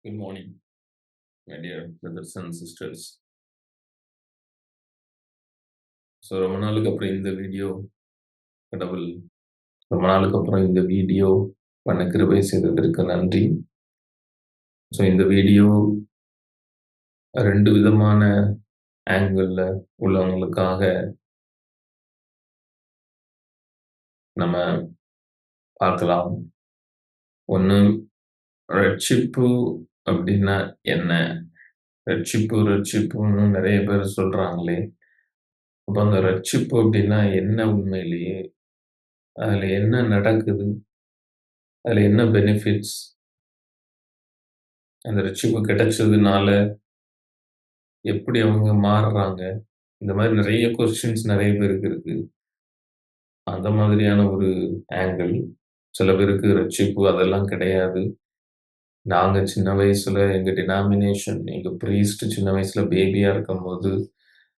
Good morning, my dear brothers and sisters. ரொம்ப நாளுக்கு அப்புறம் இந்த வீடியோ கடவுள் ரொம்ப நாளுக்கு அப்புறம் இந்த வீடியோ பண்ண கிருபை செய்ததற்கு நன்றி. இந்த வீடியோ 2 விதமான ஆங்கிள்ல உள்ளவங்களுக்காக நம்ம பார்க்கலாம். ஒண்ணு ரட்சிப்பு அப்படின்னா என்ன? ரட்சிப்புன்னு நெறைய பேர் சொல்றாங்களே! அப்ப அந்த ரட்சிப்பு அப்படின்னா என்ன உண்மையிலேயே? அதுல என்ன நடக்குது? அதுல என்ன பெனிஃபிட்ஸ்? அந்த ரட்சிப்பு கிடைச்சதுனால எப்படி அவங்க மாறுறாங்க? இந்த மாரி நெறைய கொஸ்டின்ஸ் நெறைய பேருக்கு இருக்கு. அந்த மாதிரியான ஒரு ஆங்கிள். சில பேருக்கு ரட்சிப்பு அதெல்லாம் கிடையாது. நாங்க சின்ன வயசுல எங்க டினாமினேஷன் எங்க ப்ரீஸ்ட் சின்ன வயசுல பேபியா இருக்கும்போது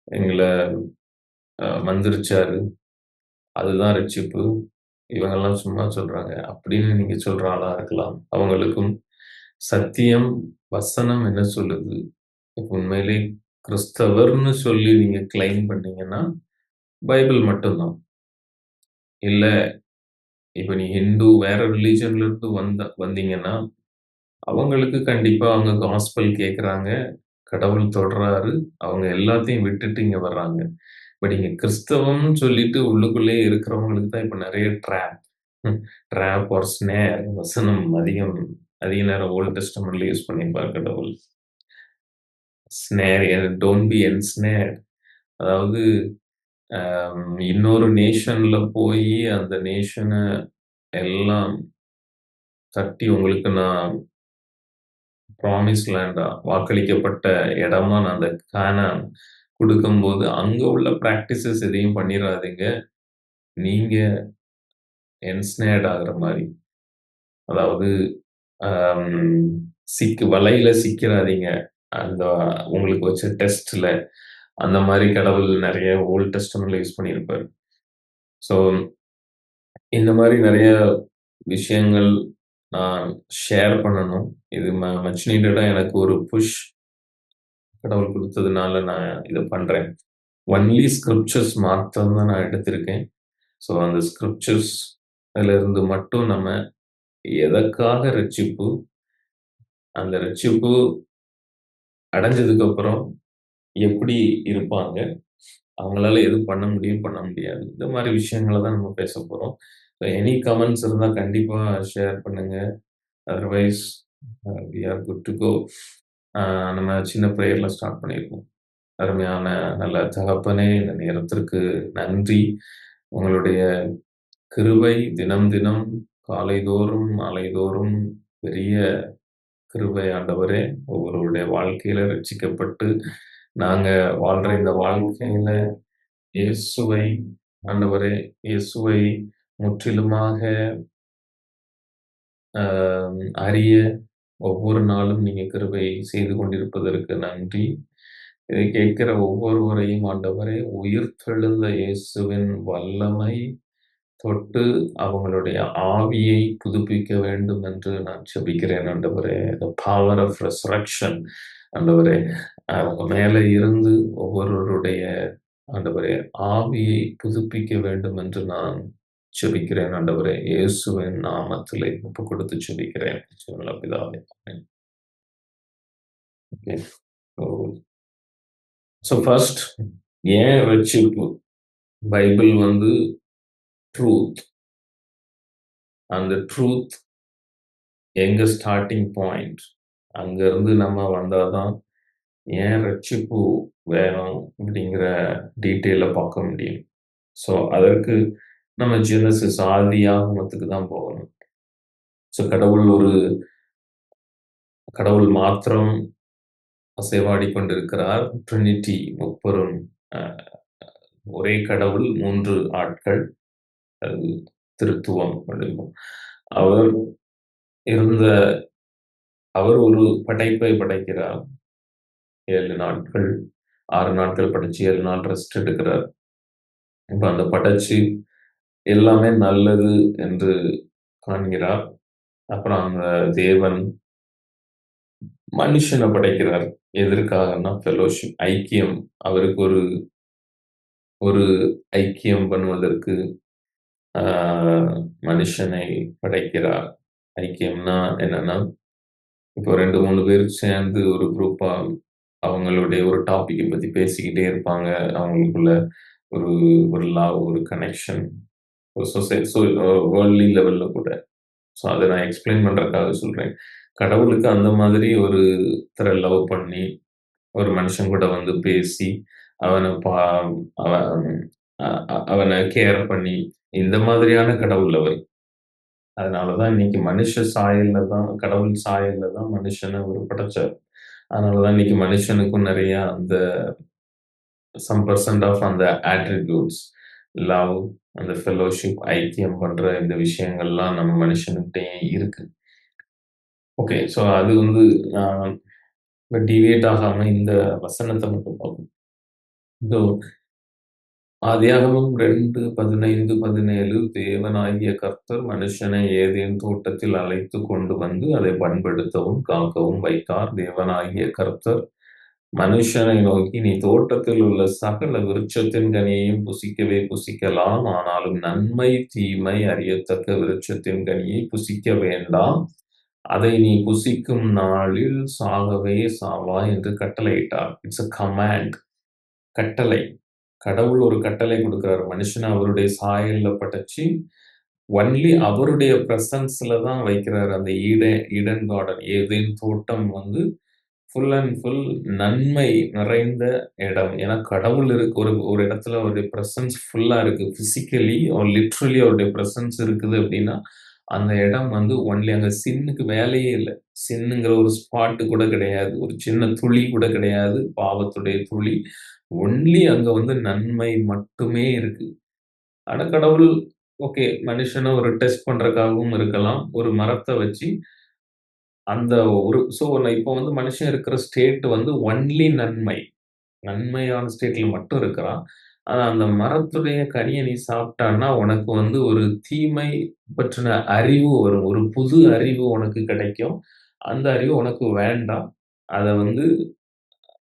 எங்கள மந்திரிச்சாரு. அதுதான் ரட்சிப்பு. இவங்கலாம் சும்மா சொல்றாங்க. அப்படின்னு நீங்க சொல்ற ஆளா இருக்கலாம். அவங்களுக்கும் சத்தியம், வசனம் என்ன சொல்லுது? இப்ப உண்மையிலே கிறிஸ்தவர்ன்னு சொல்லி நீங்க கிளைம் பண்ணீங்கன்னா, பைபிள் மட்டும் தான். இல்ல, இப்ப நீ ஹிந்து வேற ரிலிஜன்ல இருந்து வந்தீங்கன்னா, அவங்களுக்கு கண்டிப்பா அவங்க காஸ்பல் கேட்குறாங்க. கடவுள் தொடுறாரு. அவங்க எல்லாத்தையும் விட்டுட்டு இங்க வர்றாங்க. பட் இங்க கிறிஸ்தவம்னு சொல்லிட்டு உள்ளுக்குள்ளேயே இருக்கிறவங்களுக்கு தான் இப்ப நெறைய ட்ராப் ஆர் ஸ்னேர் வசனம் அதிக நேரம் ஓல்ட் டெஸ்டமென்ட்ல யூஸ் பண்ணியிருப்பார் கடவுள். Snare don't be ensnared. அதாவது இன்னொரு நேஷன்ல போயி அந்த நேஷன எல்லாம் தட்டி உங்களுக்கு நான் ப்ராமிஸ்ட் லேண்டா வாக்களிக்கப்பட்ட இடமா நான் அந்த கானான் குடுக்கும்போது, அங்க உள்ள பிராக்டிஸஸ் எதையும் பண்ணிறாதீங்க. நீங்க என்ஸ்னேர்ட் ஆகுற மாரி. அதாவது அம் வலையில சிக்கிறாதீங்க. அந்த உங்களுக்கு வச்ச டெஸ்ட்ல. அந்த மாரி கடவுள் நெறைய ஓல்ட் டெஸ்டமென்ட்ல யூஸ் பண்ணியிருப்பாரு. ஸோ இந்த மாரி நெறைய விஷயங்கள் நான் ஷேர் பண்ணணும். இது மச் நீடடா எனக்கு ஒரு புஷ் கடவுள் குடுத்ததுனால நான் இத பண்றேன். ஒன்லி ஸ்கிரிப்சர்ஸ் மாத்திரம் தான் நான் எடுத்திருக்கேன். அந்த ஸ்கிரிப்சர்ஸ் அதிலிருந்து மட்டும் நம்ம எதற்காக ரட்சிப்பு, அந்த ரட்சிப்பு அடைஞ்சதுக்கு அப்புறம் எப்படி இருப்பாங்க, அவங்களால எது பண்ண முடியும், பண்ண முடியாது. இந்த மாரி விஷயங்கள தான் நம்ம பேசப் போறோம். எனி கமெண்ட்ஸ் இருந்தா கண்டிப்பா ஷேர் பண்ணுங்க. Otherwise we are good to go. நம்ம சின்ன பிரேயர்ல ஸ்டார்ட் பண்ணிருவோம். அருமையான நல்ல தகப்பனே, இந்த நேரத்திற்கு நன்றி. உங்களுடைய கிருபை தினம் தினம் காலைதோறும், மாலைதோறும் பெரிய கிருபை ஆண்டவரே. ஒவ்வொருவருடைய வாழ்க்கையில ரட்சிக்கப்பட்டு, நாங்க வாழ்ற இந்த வாழ்க்கையில இயேசுவை ஆண்டவரே, இயேசுவை முற்றிலுமாக அ அறிய ஒவ்வொரு நாளும் நீங்க கிருபை செய்து கொண்டிருப்பதற்கு நன்றி. இதை கேட்கிற ஒவ்வொருவரையும் ஆண்டவரே, உயிர்த்தெழுந்த இயேசுவின் வல்லமை தொட்டு அவங்களுடைய ஆவியை புதுப்பிக்க வேண்டும் என்று நான் ஜெபிக்கிறேன் ஆண்டவரே. The power of resurrection ஆண்டவரே, அவங்க மேல இருந்து ஒவ்வொருவருடைய ஆண்டவரே ஆவியை புதுப்பிக்க வேண்டும் என்று நான் ஜெபிக்கிறேன் ஆண்டவரே. இயேசுவின் நாமத்திலே ஒப்புக் கொடுத்து ஜெபிக்கிறேன். ஜீவனுள்ள பிதாவே. ஆமென். ஓகே. ஸோ ஃபர்ஸ்ட் ஏன் ரட்சிப்பு? பைபிள் வந்து ட்ரூத். அந்த ட்ரூத் எங்க ஸ்டார்ட்டிங் பாயிண்ட்? அங்கருந்து நம்ம வந்தா தான், ஏன் ரட்சிப்பு வேணும் அப்படிங்கிற டீட்டெயில பார்க்க முடியும். அதற்கு நம்ம ஜெனசிஸ் ஆதியாகமத்துக்கு தான் போகணும். கடவுள் மாத்திரம் அசைவாடிக் கொண்டிருக்கிறார். ட்ரினிட்டி முப்பொருள் அ ஒரே கடவுள் 3 ஆட்கள். அது திருத்துவம் அப்படிம்போம். அவர் இருந்த அவர் ஒரு படைப்பை படைக்கிறார். 7 நாட்கள், 6 நாட்கள் படைச்சு 7 நாள் ரெஸ்ட் எடுக்கிறார். இப்ப அந்த படைச்சு எல்லாமே நல்லது என்று காண்கிறார். அப்புறம் அந்த தேவன் மனுஷன படைக்கிறார். எதற்காகன்னா ஃபெலோஷிப், ஐக்கியம். அவருக்கு ஒரு ஒரு ஐக்கியம் பண்ணுவதற்கு ஆ மனுஷனை படைக்கிறார். ஐக்கியம்னா என்னன்னா, இப்போ 2, 3 பேர் சேர்ந்து ஒரு குரூப்பா அவங்களுடைய ஒரு டாபிக்க பத்தி பேசிக்கிட்டே இருப்பாங்க. அவங்களுக்குள்ள ஒரு ஒரு லவ், ஒரு கனெக்ஷன், ஒரு வேர்ல்ட்லி லெவல்ல கூட. ஸோ, அத நான் எக்ஸ்ப்ளைன் பண்றதுக்காக சொல்றேன். கடவுளுக்கு அந்த மாதிரி ஒருத்தர லவ் பண்ணி, ஒரு மனுஷன் கூட வந்து பேசி, அவன பா அவன் அ அ அவன கேர் பண்ணி, இந்த மாதிரியான கடவுள் அவர். அதனால தான் இன்னைக்கு மனுஷ சாயல்ல தான் கடவுள் சாயல்ல தான் மனுஷன அவரு படைச்சார். அதனால தான் இன்னைக்கு மனுஷனுக்கும் நெறைய அந்த சம் பெர்சன்ட் ஆஃப் அந்த அட்ரிபியூட்ஸ், லவ், அந்த ஃபெலோஷிப், ஐக்கியம் பண்ற இந்த விஷயங்கள்லாம் நம்ம மனுஷனுக்கிட்டயே இருக்கு. ஓகே. ஸோ அது வந்து அ டீவியேட் ஆகாம இந்த வசனத்த மட்டும் பார்ப்போம். இதோ ஆதியாகமம் 2, 15, 17 தேவனாகிய கர்த்தர் மனுஷனை ஏதேன் தோட்டத்தில் அழைத்துக் கொண்டு வந்து அதை பண்படுத்தவும், காக்கவும் வைத்தார். தேவனாகிய கர்த்தர் மனுஷனை நோக்கி, "நீ தோட்டத்தில் உள்ள சகல விருட்சத்தின் கனியையும் புசிக்கவே புசிக்கலாம். ஆனாலும் நன்மை, தீமை அறியத்தக்க விருட்சத்தின் கனியை புசிக்க வேண்டாம். அதை நீ புசிக்கும் நாளில் சாகவே சாவாய்" என்று கட்டளையிட்டார். It's a command. கட்டளை. கடவுள் ஒரு கட்டளை குடுக்குறாரு. மனுஷன அவருடைய சாயல்ல படைச்சு, ஒன்லி அவருடைய பிரசன்ஸ்ல தான் வைக்கிறாரு. அந்த ஈடன் கார்டன், ஏதேன் தோட்டம் வந்து ஃபுல் அண்ட் ஃபுல் நன்மை நிறைந்த இடம். ஏன்னா கடவுள் ஒரு ஒரு இடத்துல அவருடைய பிரசன்ஸ் ஃபுல்லா இருக்கு. பிசிக்கலி ஆர் லிட்டரலி அவருடைய பிரசன்ஸ் இருக்குது அப்படின்னா, அந்த இடம் வந்து ஒன்லி அங்க சின்னுக்கு வேலையே இல்ல. சின்னுங்கிற ஒரு ஸ்பாட் கூட கிடையாது. ஒரு சின்ன துளி கூட கிடையாது. பாவத்துடைய துளி. ஒன்லி அங்க வந்து நன்மை மட்டுமே இருக்கு. ஆனா கடவுள் ஓகே, மனுஷன ஒரு டெஸ்ட் பண்றதுக்காகவும் இருக்கலாம். ஒரு மரத்த வச்சு அந்த ஒரு இப்போ வந்து மனுஷன் இருக்கிற ஸ்டேட் வந்து ஒன்லி நன்மை. நன்மையான ஸ்டேட்ல மட்டும் இருக்கிறான். ஆனா அந்த மரத்துடைய கனிய நீ சாப்பிட்டான்னா, உனக்கு வந்து ஒரு தீமை பற்றின அறிவு வரும். ஒரு புது அறிவு உனக்கு கிடைக்கும். அந்த அறிவு உனக்கு வேண்டாம்.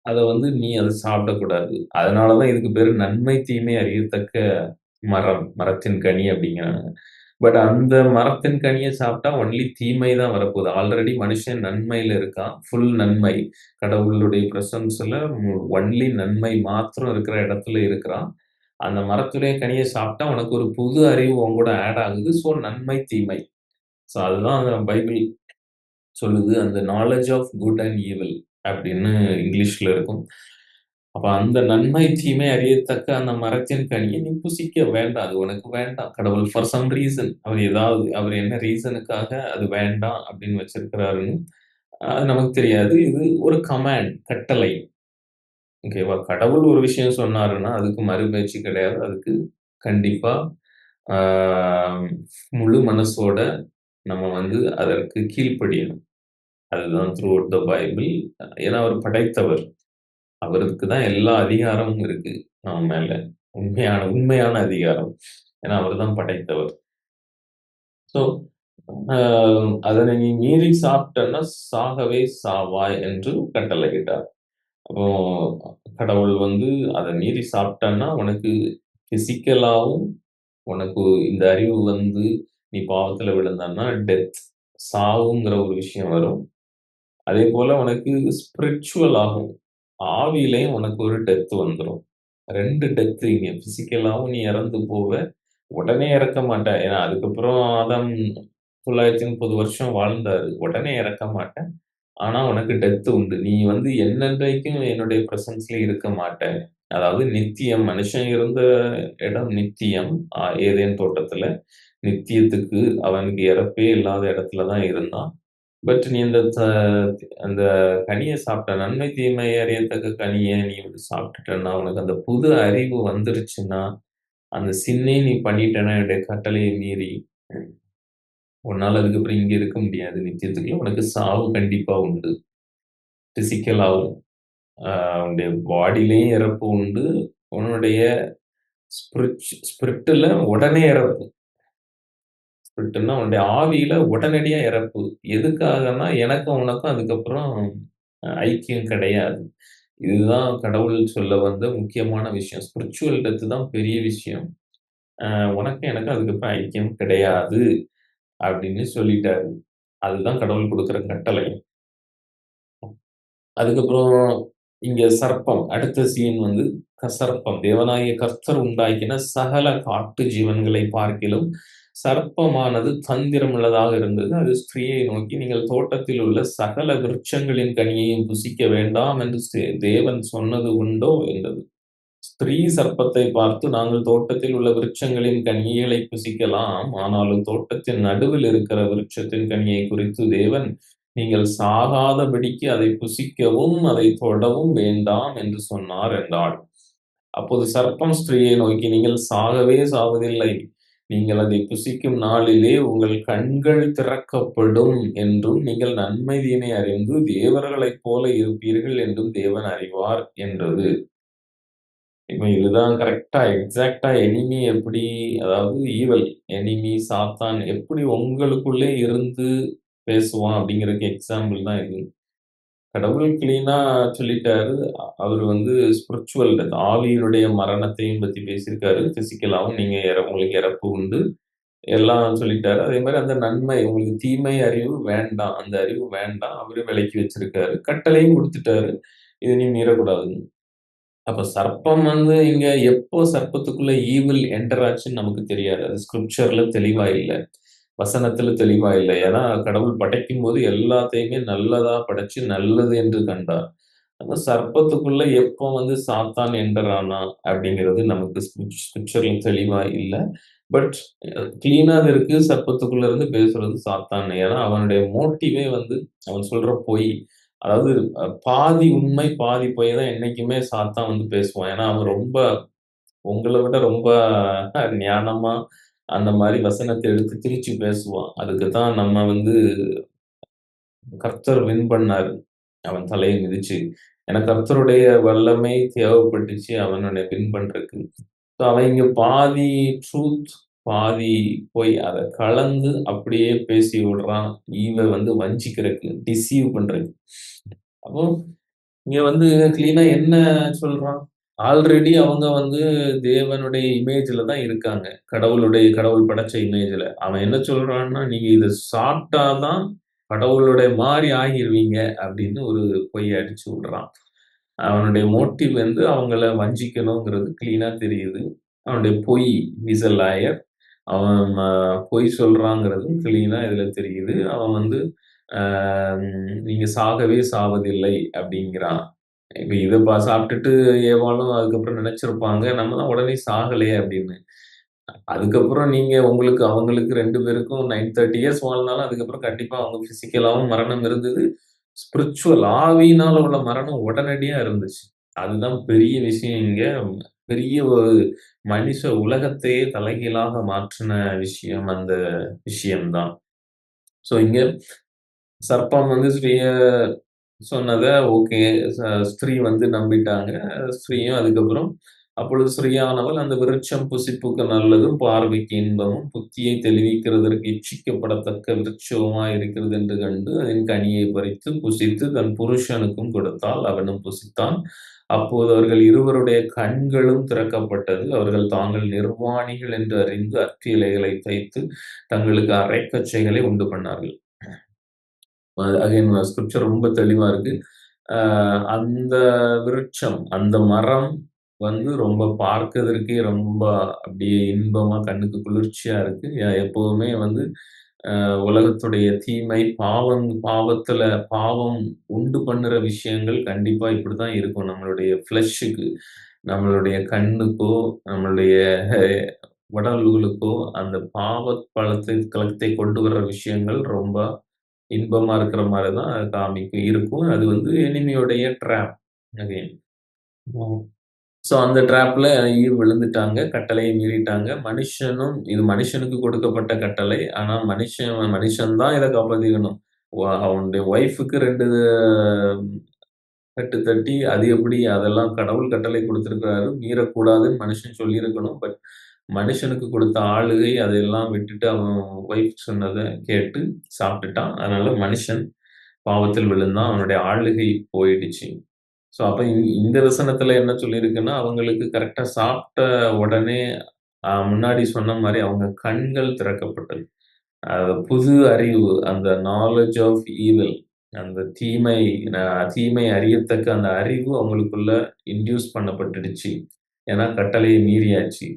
அத வந்து நீ அத சாப்பிடக்கூடாது. அதனால தான் இதுக்கு பேரு நன்மை, தீமை அறியத்தக்க மரம். மரத்தின் கனி அப்படிங்கிறாங்க. பட் அந்த மரத்தின் கனிய சாப்பிட்டா ஒன்லி தீமை தான் வரப்போகுது. ஆல்ரெடி மனுஷன் நன்மையில இருக்கான். ஃபுல் நன்மை. கடவுளுடைய பிரசன்ஸ்ல ஒன்லி நன்மை மாத்திரம் இருக்கிற இடத்துல இருக்கிறான். அந்த மரத்துடைய கனிய சாப்பிட்டா உனக்கு ஒரு புது அறிவு உன் கூட ஆட் ஆகுது. ஸோ நன்மை, தீமை. ஸோ அதுதான் அந்த பைபிள் சொல்லுது. அந்த knowledge of good and evil அப்படின்னு இங்கிலீஷ்ல இருக்கும். அப்ப அந்த நன்மை, தீமை அறியத்தக்க அந்த மரத்தின் கனியை நீ புசிக்க வேண்டாம். அது உனக்கு வேண்டாம். கடவுள் ஃபார் சம் ரீசன் அவர் என்ன ரீசனுக்காக அது வேண்டாம் அப்படின்னு வச்சிருக்கிறாருன்னு அது நமக்கு தெரியாது. இது ஒரு கமாண்ட், கட்டளை. ஓகேவா? கடவுள் ஒரு விஷயம் சொன்னாருன்னா, அதுக்கு மறுபேச்சு கிடையாது. அதுக்கு கண்டிப்பா ஆ முழு மனசோட நம்ம வந்து அதற்கு கீழ்ப்படியணும். அதுதான் த்ரூ அவுட் த பைபிள். ஏன்னா அவர் படைத்தவர். அவருக்கு தான் எல்லா அதிகாரமும் இருக்கு நம்ம மேல. உண்மையான உண்மையான அதிகாரம். ஏன்னா அவர் தான் படைத்தவர். ஸோ, அ அதனை நீ மீறி சாப்பிட்டன்னா சாகவே சாவாய் என்று கட்டளையிட்டார். அப்போ கடவுள் வந்து அத மீறி சாப்பிட்டன்னா உனக்கு பிசிக்கலாவும் உனக்கு இந்த அறிவு வந்து நீ பாவத்துல விழுந்தன்னா சாவுங்கிற ஒரு விஷயம் வரும். அதேபோல உனக்கு ஸ்பிரிச்சுவல் ஆகும். ஆவியிலயும் உனக்கு ஒரு டெத் வந்துரும். 2 டெத் இங்க. பிசிக்கலாவும் நீ இறந்து போவ. உடனே இறக்க மாட்ட. ஏன்னா அதுக்கப்புறம் ஆதாம் 930 வருஷம் வாழ்ந்தாரு. உடனே இறக்க மாட்ட. ஆனா உனக்கு டெத் உண்டு. நீ வந்து என்னென்றைக்கும் என்னுடைய பிரசன்ஸ்ல இருக்க மாட்ட. அதாவது நித்தியம். மனுஷன் இருந்த இடம் நித்தியம். ஏதேன் தோட்டத்துல. நித்தியத்துக்கு அவனுக்கு இறப்பே இல்லாத இடத்துல தான் இருந்தான். பட் நீ அந்த கனிய சாப்பிட்ட நன்மை, தீமை அறியத்தக்க கனிய நீ வந்து சாப்பிட்டுட்டன்னா, உனக்கு அந்த புது அறிவு வந்துருச்சுன்னா, அந்த சின்னே நீ பண்ணிட்டன்னா என்னுடைய கட்டளைய மீறி, உன்னால அதுக்கப்புறம் இங்க இருக்க முடியாது நித்தியத்துக்குள்ள. உனக்கு சாவு கண்டிப்பா உண்டு. பிசிக்கலாவும். உன்னுடைய பாடியிலயும் இறப்பு உண்டு. உன்னுடைய ஸ்பிரிட்டுல உடனே இறப்பு. ஸ்பிரிட்டுன்னா உன்னுடைய ஆவியில உடனடியா இறப்பு. எதுக்காகன்னா, எனக்கும் உனக்கும் அதுக்கப்புறம் ஐக்கியம் கிடையாது. இதுதான் கடவுள் சொல்ல வந்த முக்கியமான விஷயம். ஸ்பிரிச்சுவல் டெத் தான் பெரிய விஷயம். அ உனக்கும் எனக்கும் அதுக்கப்புறம் ஐக்கியம் கிடையாது அப்படின்னு சொல்லிட்டாரு. அதுதான் கடவுள் குடுக்குற கட்டளை. அதுக்கப்புறம் இங்க சர்ப்பம். அடுத்த சீன் வந்து சர்ப்பம். தேவனாகிய கர்த்தர் உண்டாக்கின சகல காட்டு ஜீவன்களை பார்க்கிலும் சர்ப்பமானது தந்திரமுள்ளதாக இருந்தது. அது ஸ்திரீயை நோக்கி, "நீங்கள் தோட்டத்தில் உள்ள சகல விருட்சங்களின் கனியையும் புசிக்க வேண்டாம் என்று தேவன் சொன்னது உண்டோ?" என்றது. ஸ்திரீ சர்ப்பத்தை பார்த்து, "நாங்கள் தோட்டத்தில் உள்ள விருட்சங்களின் கனிகளை புசிக்கலாம். ஆனாலும் தோட்டத்தின் நடுவில் இருக்கிற விருட்சத்தின் கனியை குறித்து தேவன், நீங்கள் சாகாதபடிக்கு அதை புசிக்கவும், அதை தொடவும் வேண்டாம் என்று சொன்னார்" என்றாள். அப்போது சர்ப்பம் ஸ்திரீயை நோக்கி, "நீங்கள் சாகவே சாவதில்லை. நீங்கள் அதை புசிக்கும் நாளிலே உங்கள் கண்கள் திறக்கப்படும் என்றும், நீங்கள் நன்மை தீமை அறிந்து தேவர்களைப் போல இருப்பீர்கள் என்றும் தேவன் அறிவார்" என்றது. இப்ப இதுதான் கரெக்ட்டா, எக்ஸாக்ட்டா எனிமி எப்படி, அதாவது ஈவல் எனிமி சாத்தான் எப்படி உங்களுக்குள்ளே இருந்து பேசுவான் அப்படிங்கிறதுக்கு எக்ஸாம்பிள் தான் இது. கடவுள் கிளீனா சொல்லிட்டாரு. அவரு வந்து ஸ்பிரிச்சுவல் டெத் ஆவியினுடைய மரணத்தையும் பத்தி பேசியிருக்காரு. பிசிக்கலாவும் நீங்க உங்களுக்கு இறப்பு உண்டு. எல்லாம் சொல்லிட்டாரு. அதே மாரி அந்த நன்மை உங்களுக்கு தீமை அறிவு வேண்டாம். அந்த அறிவு வேண்டாம். அவரே விலக்கி வச்சிருக்காரு. கட்டளையும் குடுத்துட்டாரு. இத நீ மீறக்கூடாதுன்னு. அப்ப சர்ப்பம் வந்து இங்க எப்போ சர்ப்பத்துக்குள்ள ஈவில் என்டர் ஆச்சுன்னு நமக்கு தெரியாது. அது ஸ்கிரிப்சர்ல தெளிவா இல்ல. வசனத்துல தெளிவா இல்ல. ஏன்னா கடவுள் படைக்கும்போது எல்லாத்தையுமே நல்லதா படைச்சு நல்லது என்று கண்டார். ஆனா சர்ப்பத்துக்குள்ள எப்போ வந்து சாத்தான் என்டர் ஆனான் அப்படிங்கிறது நமக்கு ஸ்கிரிப்சர்ல தெளிவா இல்ல. பட் கிளீனா அது இருக்கு. சர்ப்பத்துக்குள்ள இருந்து பேசுறது சாத்தான். ஏன்னா அவனுடைய மோட்டிவே வந்து அவன் சொல்ற பொய். அதாவது பாதி உண்மை, பாதி பொய் தான் என்னைக்குமே சாத்தான் வந்து பேசுவான். ஏன்னா அவன் ரொம்ப உங்கள விட ரொம்ப ஞானமா அந்த மாரி வசனத்த எடுத்து திரிச்சு பேசுவான். அதுக்கு தான் நம்ம வந்து கர்த்தர் வின் பண்ணாரு. அவன் தலைய மிதிச்சு. ஏன்னா கர்த்தருடைய வல்லமை தேவைப்பட்டுச்சு அவன வின் பண்றதுக்கு. ஸோ அவன் இங்க பாதி ட்ரூத், பாதி பொய் அத கலந்து அப்படியே பேசி விடுறான். ஈவ வந்து வஞ்சிக்கிறதுக்கு, டிசீவ் பண்றதுக்கு. அப்போ இங்க வந்து கிளீனா என்ன சொல்றான்? ஆல்ரெடி அவங்க வந்து தேவனுடைய இமேஜ்ல தான் இருக்காங்க. கடவுள் படைச்ச இமேஜ்ல. அவன் என்ன சொல்றான்னா, "நீங்க இத சாப்பிட்டா தான் கடவுளுடைய மாரி ஆகிருவீங்க" அப்படின்னு ஒரு பொய்ய அடிச்சு விடுறான். அவனுடைய மோட்டிவ் வந்து அவங்கள வஞ்சிக்கணுங்கிறது கிளீனா தெரியுது. அவனுடைய பொய், ஹி இஸ் எ லயர். அவன் பொய் சொல்றாங்கிறதும் கிளீனா இதுல தெரியுது. அவன் வந்து அ "நீங்க சாகவே சாவதில்லை" அப்படிங்கிறான். இப்ப இத சாப்பிட்டுட்டு ஏவாளும் அதுக்கப்புறம் நினைச்சிருப்பாங்க, நம்ம தான் உடனே சாகலையே அப்படின்னு. அதுக்கப்புறம் நீங்க அவங்களுக்கு 2 பேருக்கும் 930 இயர்ஸ் வாழ்ந்தாலும், அதுக்கப்புறம் கண்டிப்பா அவங்க பிசிக்கலாவும் மரணம் இருந்தது. ஸ்பிரிச்சுவல் ஆவியினால உள்ள மரணம் உடனடியா இருந்துச்சு. அதுதான் பெரிய விஷயம் இங்க. பெரிய ஒரு மனிஷ உலகத்தையே தலைகீழாக மாற்றுன விஷயம் அந்த விஷயம் தான். ஸோ இங்க சர்ப்பம் வந்து ஸ்ரீய சொன்னத ஓகே. ச ஸ்திரீ வந்து நம்பிட்டாங்க. ஸ்திரீயும் அதுக்கப்புறம் அப்பொழுது ஸ்திரீயானவள் அந்த விருட்சம் புசிப்புக்கு நல்லதும், பார்வைக்கு இன்பமும், புத்தியை தெளிவிக்கிறதற்கு இச்சிக்கப்படத்தக்க விருட்சமுமாய் இருக்கிறது என்று கண்டு, அதன் கனியை பறித்து புசித்து தன் புருஷனுக்கும் கொடுத்தாள். அவனும் புசித்தான். அப்போது அவர்கள் இருவருடைய கண்களும் திறக்கப்பட்டது. அவர்கள் தாங்கள் நிர்வாணிகள் என்று அறிந்து அத்தி இலைகளை தைத்து, தங்களுக்கு அரைக்கச்சைகளை உண்டு பண்ணார்கள். அகைன் ஸ்கிரிப்சர் ரொம்ப தெளிவா இருக்கு. அ அந்த விருட்சம், அந்த மரம் வந்து ரொம்ப பார்க்கதற்கே ரொம்ப அப்படியே இன்பமா, கண்ணுக்கு குளிர்ச்சியா இருக்கு. எப்பவுமே வந்து உலகத்துடைய தீமை, பாவத்துல பாவம் உண்டு பண்ணுற விஷயங்கள் கண்டிப்பா இப்படித்தான் இருக்கும். நம்மளுடைய ஃப்ளஷுக்கு, நம்மளுடைய கண்ணுக்கோ, நம்மளுடைய உடல்களுக்கோ அந்த களத்தை கொண்டு வர்ற விஷயங்கள் ரொம்ப இன்பமா இருக்கிற மாரி தான் இருக்கும். அது வந்து எனிமியோடைய ட்ராப் அகைன். ம். ஸோ அந்த ட்ராப்ல ஈவ் விழுந்துட்டாங்க. கட்டளைய மீறிட்டாங்க. இது மனுஷனுக்கு கொடுக்கப்பட்ட கட்டளை. ஆனா மனுஷன் தான் இத காப்பாத்திக்கணும். அவனுடைய ஒய்ஃப்க்கு 2 தட்டு தட்டி, அது எப்படி அதெல்லாம் கடவுள் கட்டளை குடுத்திருக்கிறாரு. மீறக்கூடாதுன்னு மனுஷன் சொல்லியிருக்கணும். பட் மனுஷனுக்கு குடுத்த ஆளுகை அதையெல்லாம் விட்டுட்டு அவன் ஒய்ஃப் சொன்னத கேட்டு சாப்பிட்டுட்டான். அதனால மனுஷன் பாவத்தில் விழுந்தான். அவனுடைய ஆளுகை போயிடுச்சு. ஸோ அப்ப இந்த வசனத்துல என்ன சொல்லியிருக்குன்னா, அவங்களுக்கு கரெக்ட்டா சாப்பிட்ட உடனே முன்னாடி சொன்ன மாரி அவங்க கண்கள் திறக்கப்பட்டது. புது அறிவு, அந்த நாலெட்ஜ் ஆஃப் ஈவில், அந்த தீமை அறியத்தக்க அந்த அறிவு அவங்களுக்குள்ள இன்டியூஸ் பண்ணப்பட்டுடுச்சு. ஏன்னா கட்டளையை மீறியாச்சு.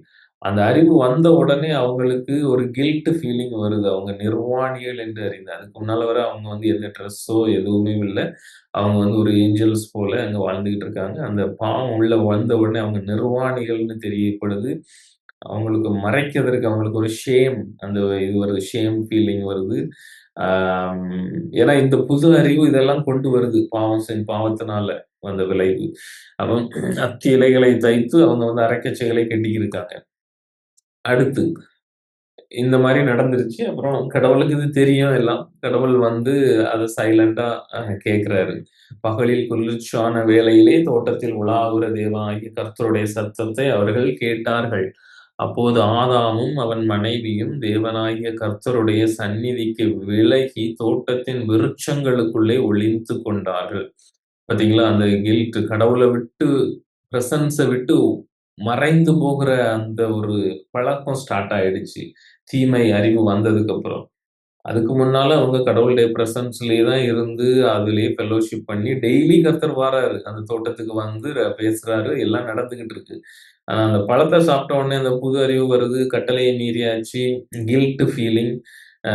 அந்த அறிவு வந்த உடனே அவங்களுக்கு ஒரு கில்ட் ஃபீலிங் வருது. அவங்க நிர்வாணிகள் என்று அறிந்து. அதுக்கு முன்னால வர அவங்க வந்து எந்த ட்ரெஸ்ஸோ எதுவுமே இல்ல. அவங்க வந்து ஒரு ஏஞ்சல்ஸ் போல அங்க வாழ்ந்துகிட்டு இருக்காங்க. அந்த பாவம் உள்ள வந்த உடனே அவங்க நிர்வாணிகள்னு தெரியப்படுது. அவங்களுக்கு மறைக்கிறதற்கு அவங்களுக்கு ஒரு ஷேம் அந்த இது வருது. ஷேம் ஃபீலிங் வருது. ஆம், ஏன்னா இந்த புது அறிவு இதெல்லாம் கொண்டு வருது. பாவத்தினால வந்த விளைவு. அப்ப அத்தி இலைகளை தைத்து அவங்க வந்து அரைக்கச்சைகளை கட்டிக்கிருக்காங்க. அடுத்து இந்த மாரி நடந்துருச்சு. அப்புறம் கடவுளுக்கு இது தெரியும் எல்லாம். கடவுள் வந்து அத சைலன்ட்டா கேட்கிறாரு. பகலில் குளிர்ச்சியான வேளையிலே தோட்டத்தில் உலாவுற தேவனாகிய கர்த்தருடைய சத்தத்தை அவர்கள் கேட்டார்கள். அப்போது ஆதாமும் அவன் மனைவியும் தேவனாகிய கர்த்தருடைய சந்நிதிக்கு விலகி தோட்டத்தின் விருட்சங்களுக்குள்ளே ஒளிந்து கொண்டார்கள். பாத்தீங்களா? அந்த கில்ட் கடவுள விட்டு பிரசன்ஸ விட்டு மறைந்து போகிற அந்த ஒரு பழக்கம் ஸ்டார்ட் ஆயிடுச்சு. தீமை அறிவு வந்ததுக்கப்புறம். அதுக்கு முன்னால அவங்க கடவுளுடைய பிரசன்ஸ்லயே தான் இருந்து, அதிலேயே ஃபெல்லோஷிப் பண்ணி டெய்லி கர்த்தர் வாராரு. அந்த தோட்டத்துக்கு வந்து பேசுறாரு. எல்லாம் நடந்துகிட்டு இருக்கு. ஆனா அந்த பழத்த சாப்பிட்ட உடனே அந்த புது அறிவு வருது. கட்டளைய மீறியாச்சு. Guilt feeling. அ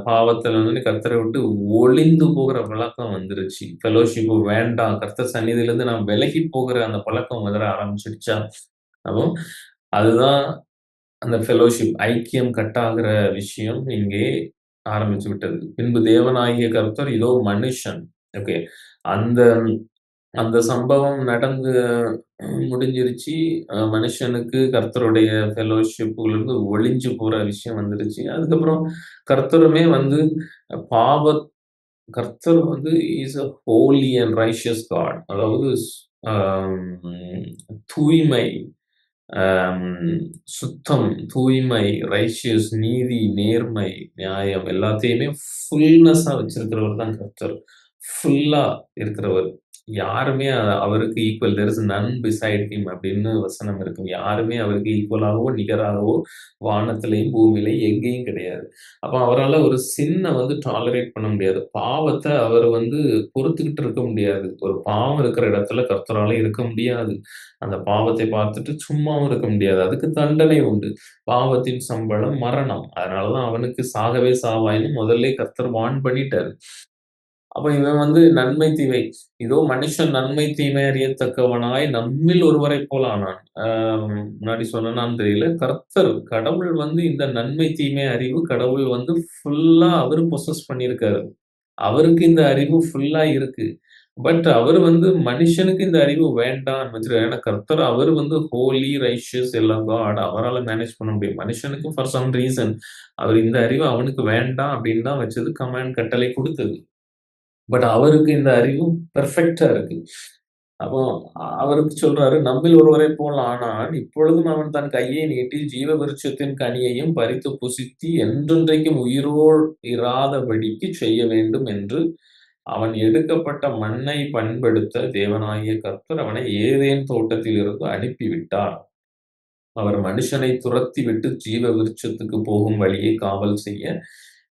பாவத்துல வந்து கர்த்தர விட்டு ஒளிந்து போகிற பழக்கம் வந்துருச்சு. ஃபெல்லோஷிப் வேண்டாம். கர்த்தர் சந்நிதியிலிருந்து நான் விலகி போகிற அந்த பழக்கம் வர ஆரம்பிச்சுடுச்சா, அப்போ அதுதான் அந்த ஃபெல்லோஷிப் ஐக்கியம் கட் ஆகுற விஷயம் இங்கே ஆரம்பிச்சு விட்டது. பின்பு தேவனாகிய கர்த்தர் இதோ மனுஷன். ஓகே. அந்த அந்த சம்பவம் நடந்து முடிஞ்சிருச்சு. மனுஷனுக்கு கர்த்தருடைய ஃபெல்லோஷிப்லருந்து ஒழிஞ்சு போற விஷயம் வந்துருச்சு. அதுக்கப்புறம் கர்த்தருமே வந்து பாவ கர்த்தர் வந்து is a holy and righteous God. அதாவது அம் தூய்மை, அம் சுத்தம், தூய்மை, ரைச்சியஸ் நீதி, நேர்மை, நியாயம் எல்லாத்தையுமே ஃபுல்னஸா வச்சிருக்கிறவர் தான் கர்த்தர். ஃபுல்லா இருக்கிறவர். யாருமே அவருக்கு equal. There is none beside him அப்படின்னு வசனம் இருக்கு. யாருமே அவருக்கு ஈக்குவலாகவோ, நிகராகவோ வானத்திலேயும், பூமியிலயும் எங்கேயும் கிடையாது. அப்ப அவரால ஒரு சின்ன வந்து டாலரேட் பண்ண முடியாது. பாவத்த அவர் வந்து பொறுத்துக்கிட்டு இருக்க முடியாது. ஒரு பாவம் இருக்கிற இடத்துல கர்த்தரால இருக்க முடியாது. அந்த பாவத்தை பார்த்துட்டு சும்மாவும் இருக்க முடியாது. அதுக்கு தண்டனை உண்டு. பாவத்தின் சம்பளம் மரணம். அதனால தான் அவனுக்கு சாகவே சாவாய்ன்னு முதல்லயே கர்த்தர் வார்ன் பண்ணிட்டாரு. அப்ப இவன் வந்து நன்மை, தீமை இதோ மனுஷன் நன்மை, தீமை அறியத்தக்கவனாய் நம்மில் ஒருவரைப் போல ஆனான். முன்னாடி சொன்னேனான்னு தெரியல. கடவுள் வந்து இந்த நன்மை, தீமை அறிவு கடவுள் வந்து ஃபுல்லா அவரு பொசஸ் பண்ணியிருக்காரு. அவருக்கு இந்த அறிவு ஃபுல்லா இருக்கு. பட் அவரு வந்து மனுஷனுக்கு இந்த அறிவு வேண்டான்னு வச்சிருக்காரு. ஏன்னா கர்த்தர் அவரு வந்து ஹோலி, ரைச்சியஸ் எல்லாம் காட். அவரால மேனேஜ் பண்ண முடியும். மனுஷனுக்கு ஃபார் சம் ரீசன் அவர் இந்த அறிவு அவனுக்கு வேண்டாம் அப்படின்னு தான் வச்சது. கமாண்ட் கட்டளை குடுத்தது. பட் அவருக்கு இந்த அறிவு பெர்ஃபெக்ட்டா இருக்கு. அப்போ அவருக்கு சொல்றாரு, "நம்மில் ஒருவரைப் போல் ஆனான். இப்பொழுதும் அவன் தன் கையை நீட்டி ஜீவ விருட்சத்தின் கனியையும் பறித்து புசித்து என்றென்றைக்கும் இராதபடிக்குச் செய்ய வேண்டும் என்று அவன் எடுக்கப்பட்ட மண்ணை பண்படுத்த தேவனாகிய கர்த்தர் அவனை ஏதேன் தோட்டத்திலிருந்து அனுப்பிவிட்டார். அவர் மனுஷனை துரத்திவிட்டு ஜீவ விருட்சத்துக்கு போகும் வழியை காவல் செய்ய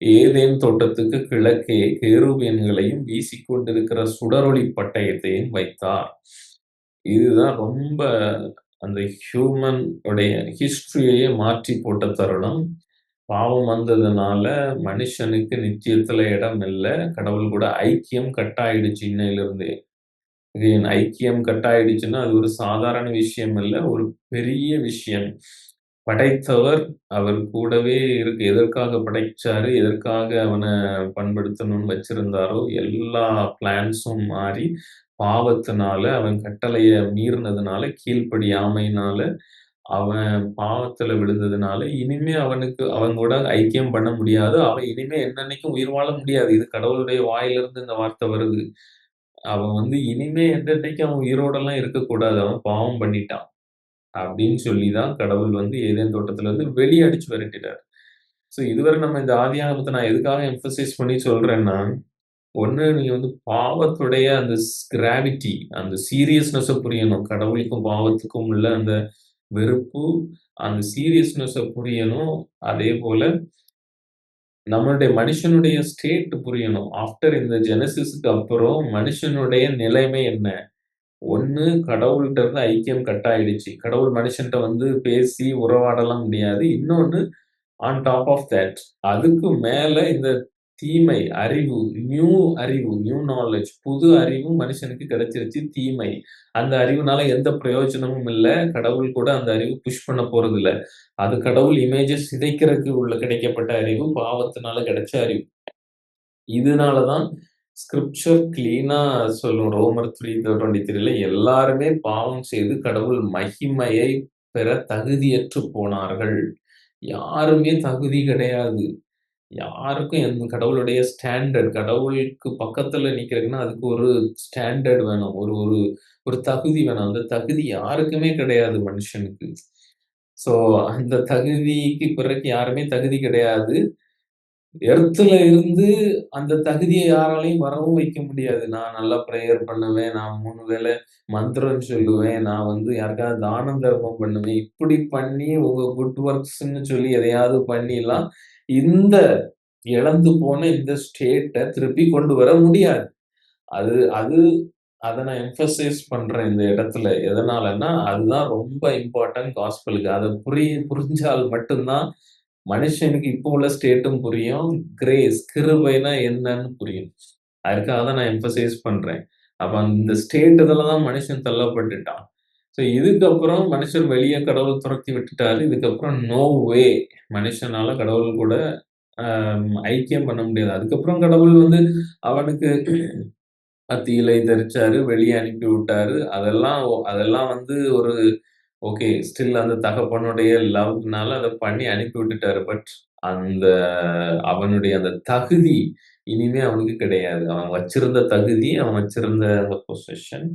ஏதேன் தோட்டத்துக்கு கிழக்கே கேருபீன்களையும் வீசிக்கொண்டிருக்கிற சுடரொளி பட்டயத்தையும் வைத்தார். இதுதான் ரொம்ப அந்த ஹியூமன் உடைய ஹிஸ்டரியையே மாற்றி போட்ட தருணம். பாவம் வந்ததுனால மனுஷனுக்கு நித்தியத்துல இடம் இல்ல. கடவுள் கூட ஐக்கியம் கட் ஆயிடுச்சு இன்னையிலிருந்தே. அகைன் ஐக்கியம் கட் ஆயிடுச்சுன்னா, அது ஒரு சாதாரண விஷயம் இல்ல. ஒரு பெரிய விஷயம். படைத்தவர் அவர் கூடவே இருக்கு. எதற்காக படைச்சாரு, எதற்காக அவன பண்படுத்தணும்னு வச்சிருந்தாரோ, எல்லா பிளான்ஸும் மாறி, பாவத்தினால, அவன் கட்டளைய மீறினதுனால, கீழ்ப்படியாமையினால, அவன் பாவத்துல விழுந்ததுனால, இனிமே அவனுக்கு அவன் கூட ஐக்கியம் பண்ண முடியாது. அவன் இனிமே என்னன்னைக்கும் உயிர் வாழ முடியாது. இது கடவுளுடைய வாயிலிருந்து இந்த வார்த்தை வருது. அவன் வந்து இனிமே என்னன்னைக்கும் அவன் உயிரோடலாம் இருக்கக்கூடாது. அவன் பாவம் பண்ணிட்டான். அப்படின்னு சொல்லி தான் கடவுள் வந்து ஏதேன் தோட்டத்திலருந்து வெளிய அடிச்சு விரட்டிட்டாரு. ஸோ இதுவரை நம்ம இந்த ஆதியாகமத்த நான் எதுக்காக எம்பசைஸ் பண்ணி சொல்றேன்னா, ஒண்ணு நீங்க வந்து பாவத்துடைய அந்த கிராவிட்டி, அந்த சீரியஸ்னஸ புரியணும். கடவுளுக்கும் பாவத்துக்கும் உள்ள அந்த வெறுப்பு, அந்த சீரியஸ்னஸ புரியணும். அதேபோல நம்மளுடைய மனுஷனுடைய ஸ்டேட் புரியணும். ஆஃப்டர் இந்த ஜெனசிஸ்க்கு அப்புறம் மனுஷனுடைய நிலைமை என்ன? ஒண்ணு கடவுள்ட்ட இருந்து ஐக்கியம் கட் ஆயிடுச்சு. கடவுள் மனுஷன்ட்ட வந்து பேசி உறவாடலாம் முடியாது. இன்னொன்னு ஆன் டாப் ஆஃப் தட் அதுக்கு மேல இந்த தீமை, அறிவு, நியூ நாலெட்ஜ் புது அறிவு மனுஷனுக்கு கிடைச்சிருச்சு தீமை. அந்த அறிவுனால எந்த பிரயோஜனமும் இல்ல. கடவுள் கூட அந்த அறிவு புஷ் பண்ண போறதில்ல. அது கடவுள் இமேஜ சிதைக்கிறதுக்கு உள்ள கிடைக்கப்பட்ட அறிவு, பாவத்தினால கிடைச்ச அறிவு. இதனால தான் ஸ்கிரிப்சர் கிளீனா சொல்லும். ரோமர் 3:23ல எல்லாருமே பாவம் செய்து கடவுள் மகிமையை பெற தகுதியற்று போனார்கள். யாருமே தகுதி கிடையாது. யாருக்கும் கடவுளுடைய ஸ்டாண்டர்ட் கடவுளுக்கு பக்கத்துல நிக்கிறதுன்னா, அதுக்கு ஒரு ஸ்டாண்டர்ட் வேணும். ஒரு ஒரு ஒரு தகுதி வேணும். அந்த தகுதி யாருக்குமே கிடையாது மனுஷனுக்கு. ஸோ அந்த தகுதிக்கு பிறகு யாருமே தகுதி கிடையாது. எர்த்ல இருந்து அந்த தகுதிய யாராலயும் வரவும் வைக்க முடியாது. நான் நல்லா பிரேயர் பண்ணுவேன். நான் 3 வேள மந்திரம் சொல்லுவேன். நான் வந்து யாருக்காவது தானம் தர்மம் பண்ணுவேன். இப்படி பண்ணி உங்க குட் ஒர்க்ஸ்ன்னு சொல்லி எதையாவது பண்ணிலாம், இந்த இழந்து போன இந்த ஸ்டேட்ட திருப்பி கொண்டு வர முடியாது. அது அது அத நான் எம்பசைஸ் பண்றேன் இந்த இடத்துல. எதனாலன்னா, அதுதான் ரொம்ப இம்பார்ட்டன்ட் காஸ்பலுக்கு. அத புரிஞ்சால் மட்டும் தான் மனுஷனுக்கு இப்போ உள்ள ஸ்டேட்டும் புரியும். கிரேஸ் கிருபைனா என்னன்னு புரியும். அதுக்காக தான் நான் எம்பசைஸ் பண்றேன். அப்ப அந்த ஸ்டேட் இதுல தான் மனுஷன் தள்ளப்பட்டுட்டான். ஸோ இதுக்கப்புறம் மனுஷன் வெளிய கடவுள் துரத்தி விட்டுட்டாரு. இதுக்கப்புறம் நோ வே மனுஷனால கடவுள் கூட ஐக்கியம் பண்ண முடியாது. அதுக்கப்புறம் கடவுள் வந்து அவனுக்கு தீயிலை தரிச்சாரு, வெளிய அனுப்பி விட்டாரு. அதெல்லாம் வந்து ஒரு ஓகே. ஸ்டில் அந்த தகப்பனுடைய லவ்னால அத பண்ணி அனுப்பி விட்டுட்டாரு. பட் அந்த அவனுடைய அந்த தகுதி இனிமே அவனுக்கு கிடையாது. அவன் வச்சிருந்த தகுதி, அவன் வச்சிருந்த அந்த பொசிஷன்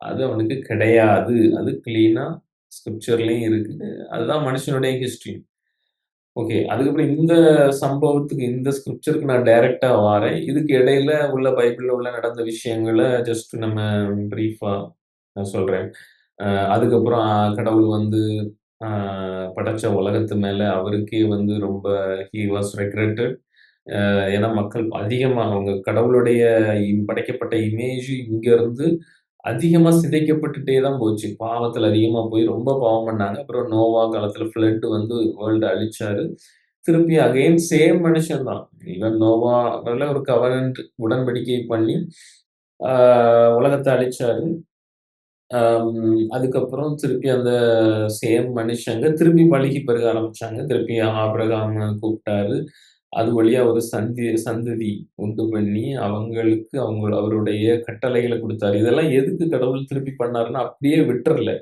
அது அவனுக்கு கிடையாது. அது கிளீனா ஸ்கிரிப்சர்லயும் இருக்கு. அதுதான் மனுஷனுடைய ஹிஸ்டரி. ஓகே. அதுக்கப்புறம் இந்த சம்பவத்துக்கு, இந்த ஸ்கிரிப்சருக்கு நான் டைரக்ட்டா வாரேன். இதுக்கு இடையில உள்ள பைபிள்ல உள்ள நடந்த விஷயங்கள ஜஸ்ட் நம்ம பிரீஃபா நான் சொல்றேன். அ அதுக்கப்புறம் கடவுள் வந்து அ படைச்ச உலகத்து மேல அவருக்கே வந்து ரொம்ப ஹி வாஸ் ரெக்ரெட்டட். ஏன்னா மக்கள் அதிகமா அவங்க கடவுளுடைய படைக்கப்பட்ட இமேஜ் இங்கருந்து அதிகமா சிதைக்கப்பட்டுட்டே தான் போச்சு. பாவத்துல அதிகமா போய் ரொம்ப பாவம் பண்ணாங்க. அப்புறம் நோவா காலத்துல ஃப்ளட் வந்து வேர்ல்ட அழிச்சாரு. திருப்பி அகைன் சேம் மனுஷன் தான். ஈவன் நோவாவால ஒரு கவனன்ட் உடன்படிக்கை பண்ணி, ஆ உலகத்த அழிச்சாரு. அதுக்கப்புறம் திருப்பி அந்த சேம் மனுஷங்க திருப்பி பழுகி பெருக ஆரம்பிச்சாங்க. திருப்பி ஆபிரகாம கூப்பிட்டாரு. அது வழியா ஒரு சந்ததி உண்டு பண்ணி, அவங்களுக்கு அவருடைய கட்டளைகள குடுத்தாரு. இதெல்லாம் எதுக்கு கடவுள் திருப்பி பண்ணாருன்னா, அப்படியே விட்டுறல.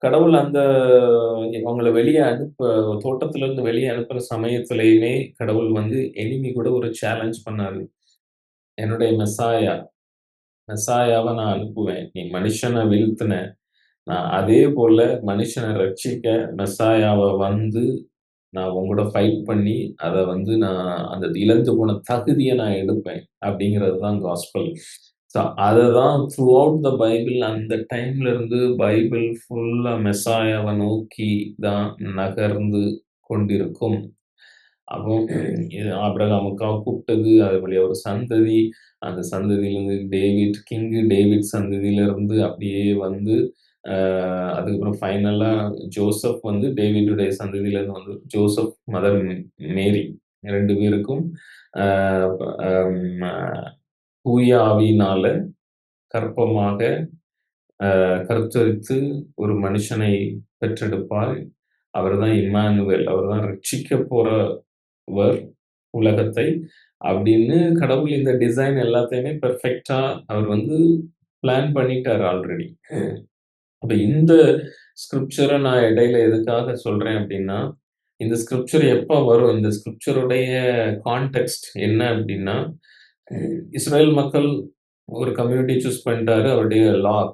கடவுள் அந்த அவங்கள வெளிய தோட்டத்திலிருந்து வெளிய அனுப்புற சமயத்திலயுமே கடவுள் வந்து எனிமி கூட ஒரு சேலஞ்ச் பண்ணாரு. என்னுடைய மெசாயாவ நான் அனுப்புவேன். நீ மனுஷன வீழ்த்தின. நான் அதே போல மனுஷன ரட்சிக்க மெசாயாவ வந்து நான் உங்கூட ஃபைட் பண்ணி, அத வந்து நான் அந்த இழந்து போன தகுதிய நான் எடுப்பேன். அப்படிங்கிறது தான் காஸ்பல். ஸோ அததான் த்ரூ அவுட் த பைபிள் அந்த டைம்ல இருந்து பைபிள் ஃபுல்லா மெசாயாவ நோக்கி தான் நகர்ந்து கொண்டிருக்கும். அப்போ இது ஆபிரகாமுக்காக கூப்பிட்டது, அது வழியா ஒரு சந்ததி, அந்த சந்ததியிலிருந்து டேவிட் சந்ததியிலிருந்து அப்படியே வந்து, அ அதுக்கப்புறம் ஃபைனலா ஜோசப் வந்து டேவிடுடைய சந்ததியிலிருந்து வந்து ஜோசப், மதர் மேரி 2 பேருக்கும் அ அம் தூய ஆவியினால கர்ப்பமாக கருத்தரித்து ஒரு மனுஷனை பெற்றெடுப்பார். அவர்தான் இம்மானுவேல். அவர்தான் ரட்சிக்கப் போறவர் உலகத்தை. அப்படின்னு கடவுள் இந்த டிசைன் எல்லாத்தையுமே பெர்ஃபெக்ட்டா அவர் வந்து பிளான் பண்ணிட்டாரு ஆல்ரெடி. அப்ப இந்த ஸ்கிரிப்சர நான் இடையில எதுக்காக சொல்றேன் அப்படின்னா, இந்த ஸ்கிரிப்சர் எப்ப வரும்? இந்த ஸ்கிரிப்சருடைய கான்டெக்ஸ்ட் என்ன அப்படின்னா, இஸ்ரேல் மக்கள் ஒரு கம்யூனிட்டி சூஸ் பண்ணிட்டாரு. அவருடைய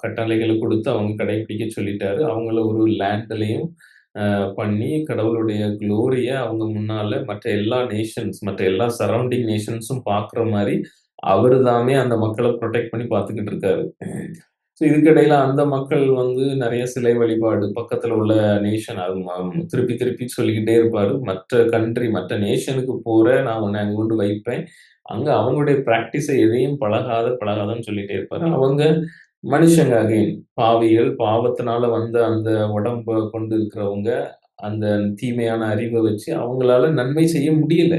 கட்டளைகள குடுத்து அவங்க கடைபிடிக்க சொல்லிட்டாரு. அவங்கள ஒரு லேண்ட்லயும் பண்ணி கடவுளுடைய குளோரிய அவங்க முன்னால மற்ற எல்லா சரவுண்டிங் நேஷன்ஸும் பார்க்குற மாரி, அவரு தாமே அந்த மக்கள புரொடெக்ட் பண்ணி பார்த்துக்கிட்டு இருக்காரு. ஸோ இதுக்கிடையில அந்த மக்கள் வந்து நெறைய சிலை வழிபாடு பக்கத்துல உள்ள நேஷன் அது திருப்பி திருப்பி சொல்லிக்கிட்டே இருப்பாரு. மற்ற கண்ட்ரி மற்ற நேஷனுக்கு போற நான் உன்ன அங்க கொண்டு வைப்பேன். அங்க அவங்களுடைய பிராக்டிஸ எதையும் பழகாதன்னு சொல்லிட்டே இருப்பாரு. அவங்க மனுஷங்க அகைன் பாவிகள், பாவத்தினால வந்த அந்த உடம்ப கொண்டு இருக்கிறவங்க, அந்த தீமையான அறிவ வச்சு அவங்களால நன்மை செய்ய முடியல.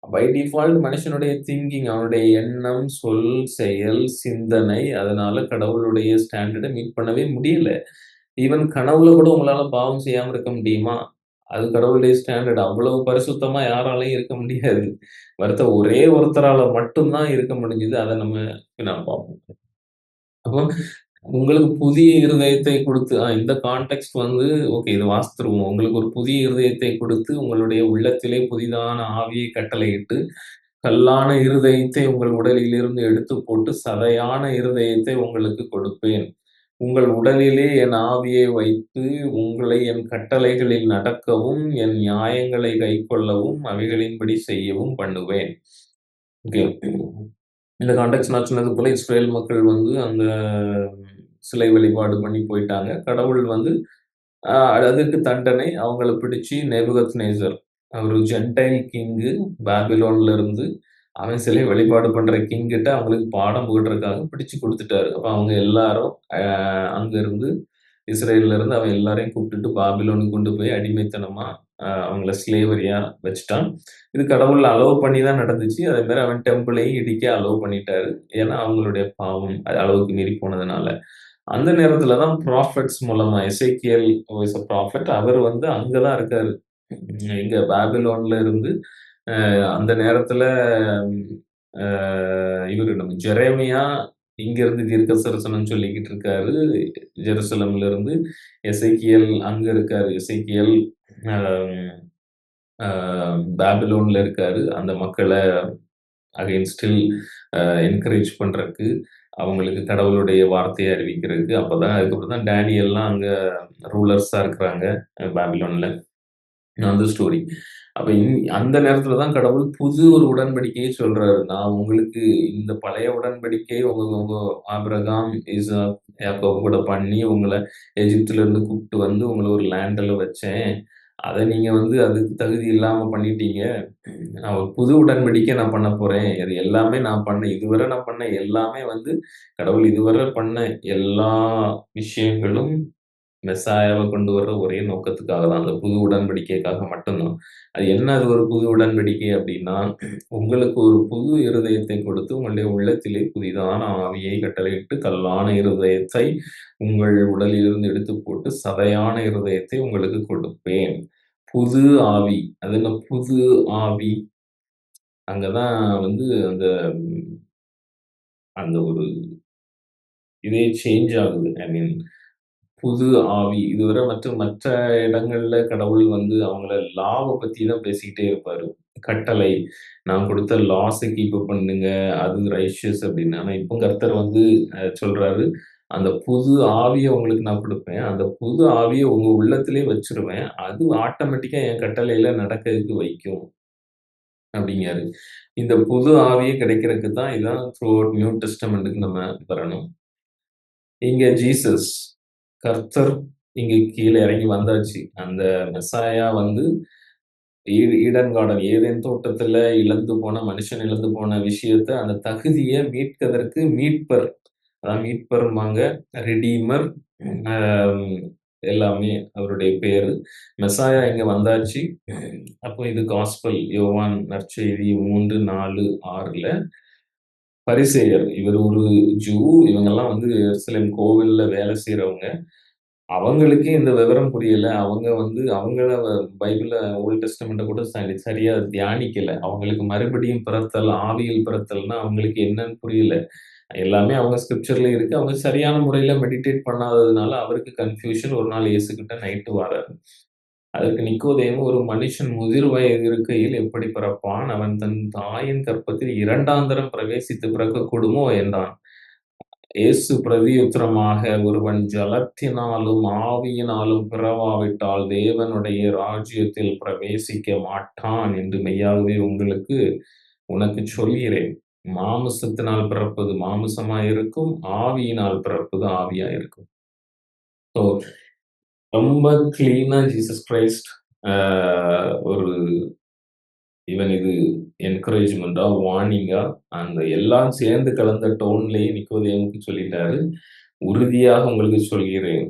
பை டிஃபால்ட் மனுஷனுடைய திங்கிங் அவனுடைய எண்ணம், சொல், செயல், சிந்தனை அதனால கடவுளுடைய ஸ்டாண்டர்ட மீட் பண்ணவே முடியல. ஈவன் கனவுல கூட உங்களால பாவம் செய்யாம இருக்க முடியுமா? அது கடவுளுடைய ஸ்டாண்டர்ட். அவ்வளவு பரிசுத்தமா யாராலயும் இருக்க முடியாது. ஒரே ஒருத்தரால மட்டும் தான் இருக்க முடிஞ்சது. அத நம்ம பின்னால பார்ப்போம். அப்போ உங்களுக்கு புதிய இருதயத்தை குடுத்து இந்த கான்டெக்ஸ்ட் வந்து ஓகே இது வாசித்துருவோம். உங்களுக்கு ஒரு புதிய இருதயத்தை குடுத்து, உங்களுடைய உள்ளத்திலே புதிதான ஆவியை கட்டளையிட்டு, கல்லான இருதயத்தை உங்கள் உடலிலிருந்து எடுத்துப் போட்டு, சதையான இருதயத்தை உங்களுக்கு கொடுப்பேன். உங்கள் உடலிலே என் ஆவியை வைத்து, உங்களை என் கட்டளைகளில் நடக்கவும், என் நியாயங்களை கைக்கொள்ளவும், அவைகளின்படி செய்யவும் பண்ணுவேன். ஓகே. இந்த கான்டெக்ஸ்ட் நான் சொன்னது போல இஸ்ரேல் மக்கள் வந்து அந்த சிலை வழிபாடு பண்ணி போயிட்டாங்க. கடவுள் வந்து அ அதுக்கு தண்டனை அவங்கள பிடிச்சு நேபுகத்நேசர் அவரு ஜென்டைல் கிங்கு பாபிலோன்ல இருந்து அவன் சிலை வழிபாடு பண்ற கிங் கிட்ட அவங்களுக்கு பாடம் புகட்டுறதுக்காக பிடிச்சு குடுத்துட்டாரு. அப்ப அவங்க எல்லாரும் அங்க இருந்து இஸ்ரேல்ல இருந்து அவன் எல்லாரையும் கூப்பிட்டுட்டு பாபிலோனுக்கு கொண்டு போய் அடிமைத்தனமா அவங்கள ஸ்லேவரியா வச்சுட்டான். இது கடவுள் அலோவ் பண்ணி தான் நடந்துச்சு. அதே மாரி அவன் டெம்பிளையும் இடிக்க அலோவ் பண்ணிட்டாரு. ஏன்னா, அவங்களுடைய பாவம் அளவுக்கு மீறி போனதுனால. அந்த நேரத்துல தான் ப்ராஃபெட்ஸ் மூலமா எசேக்கியேல் வாஸ் எ ப்ராஃபெட். அவர் வந்து அங்க தான் இருக்காரு. எங்க பாபிலோன்ல இருந்து அந்த நேரத்துல அ இவரு நம்ம ஜெரேமியா இங்கிருந்து தீர்க்க தரிசனம் சொல்லிக்கிட்டு இருக்காரு. ஜெருசலம்ல இருந்து. எசேக்கியேல் அங்க இருக்காரு. எசேக்கியேல் அ அ பாபிலோன்ல இருக்காரு. அந்த மக்கள அகைன் ஸ்டில் என்கரேஜ் பண்றதுக்கு, அவங்களுக்கு கடவுளுடைய வார்த்தைய அறிவிக்கிறதுக்கு. அப்பதான் அதுக்கப்புறம் தான் டேனியல்லாம் அங்க ரூலர்ஸா இருக்கிறாங்க, பாபிலோன்ல. அந்த ஸ்டோரி. அப்ப அந்த நேரத்துல தான் கடவுள் புது ஒரு உடன்படிக்கையை சொல்றாரு. நான் உங்களுக்கு இந்த பழைய உடன்படிக்கை உங்க உங்க ஆபிரகாம், ஈசாக், யாக்கோபு கூட பண்ணி உங்கள எகிப்தில இருந்து கூப்ட்டு வந்து உங்கள ஒரு லேண்ட்ல வச்சேன். அத நீங்க வந்து அதுக்கு தகுதி இல்லாம பண்ணிட்டீங்க. நான் ஒரு புது உடன்படிக்கை நான் பண்ண போறேன். இது எல்லாமே நான் பண்ண இதுவரை நான் பண்ண எல்லாமே வந்து கடவுள் இதுவரை பண்ண எல்லா விஷயங்களும் மெஸ்ஸாயாவ கொண்டு வர்ற ஒரே நோக்கத்துக்காக தான். அந்த புது உடன்படிக்கைக்காக மட்டும் தான். அது ஒரு புது உடன்படிக்கை அப்டின்னா, உங்களுக்கு ஒரு புது இருதயத்தை கொடுத்து, உங்களுடைய உள்ளத்திலே புதிதான ஆவியை கட்டளையிட்டு, கல்லான இருதயத்தை உங்கள் உடலிலிருந்து எடுத்துப் போட்டு, சதையான இருதயத்தை உங்களுக்கு கொடுப்பேன். புது ஆவி. அது என்ன புது ஆவி? அங்க தான் வந்து அந்த அந்த ஒரு இதே சேஞ்ச் ஆகுது. ஐ மீன் புது ஆவி. இதுவரை மற்ற இடங்கள்ல கடவுள் வந்து அவங்கள லாவ பத்தி தான் பேசிக்கிட்டே இருப்பாரு. கட்டளை, நான் கொடுத்த லாஸ கீப் அப் பண்ணுங்க. அது ரைச்சியஸ் அப்படின்னு. ஆனா இப்போ கர்த்தர் வந்து சொல்றாரு, அந்த புது ஆவிய உங்களுக்கு நான் குடுப்பேன். அந்த புது ஆவிய உங்க உள்ளத்திலே வச்சுருவேன். அது ஆட்டோமேட்டிக்கா என் கட்டளையில நடக்கிறதுக்கு வைக்கும். அப்படிங்கிறாரு. இந்த புது ஆவியே கிடைக்கிறதுக்கு தான் இதான் த்ரூ அவுட் நியூ டெஸ்டமென்ட்க்கு நம்ம வரணும். இங்க ஜீசஸ், கர்த்தர் இங்க கீழ இறங்கி வந்தாச்சு. அந்த மெஸ்ஸாயா வந்து ஈடன் கார்டன் ஏதேன் தோட்டத்துல மனுஷன் இழந்து போன விஷயத்த அந்த தகுதிய மீட்கதற்கு மீட்பர். அதான் மீட்பர்ம்பாங்க, ரிடீமர் அ எல்லாமே அவருடைய பேரு. மெஸ்ஸாயா இங்க வந்தாச்சு. அப்போ இது காஸ்பல் யோவான் நற்செய்தி 3, 4, 6ல பரிசேயர். இவர் ஒரு ஜூ. இவங்கலாம் வந்து எருசலேம் கோவில்ல வேலை செய்றவங்க. அவங்களுக்கே இந்த விவரம் புரியல. அவங்க வந்து அவங்கள பைபிள ஓல்ட் டெஸ்டமென்ட்ட கூட சரியா தியானிக்கல. அவங்களுக்கு மறுபடியும் பிறத்தல், ஆவியில் பிறத்தல்னா அவங்களுக்கு என்னன்னு புரியல. எல்லாமே அவங்க ஸ்கிரிப்சர்ல இருக்கு. அவங்க சரியான முறையில மெடிடேட் பண்ணாததுனால அவருக்கு கன்ஃப்யூஷன். ஒரு நாள் இயேசுகிட்ட நைட்டு வாராரு. அதற்கு நிக்கோதேமு ஒரு மனுஷன் முதிர் வயது இருக்கையில் எப்படி பிறப்பான்? அவன் தன் தாயின் கர்ப்பத்தில் 2ஆம் தரம் பிரவேசித்து பிறக்கக்கூடுமோ என்றான். இயேசு பிரதியுத்தரமாக, ஒருவன் ஜலத்தினாலும் ஆவியினாலும் பிறவாவிட்டால் தேவனுடைய ராஜ்யத்தில் பிரவேசிக்க மாட்டான் என்று மெய்யாகவே உனக்குச் சொல்கிறேன். மாமிசத்தினால் பிறப்பது மாமிசமா இருக்கும். ஆவியினால் பிறப்பது ஆவியா இருக்கும். ஸோ ரொம்ப கிளீனா ஜீசஸ் கிரைஸ்ட் அ ஒரு ஈவன் இது என்கரேஜ்மென்ட்டா, வார்னிங்கா அந்த எல்லாம் சேர்ந்து கலந்த டோன்லயே நிக்கோதேமுக்கு சொல்லிட்டாரு. "உறுதியாக உங்களுக்கு சொல்கிறேன்"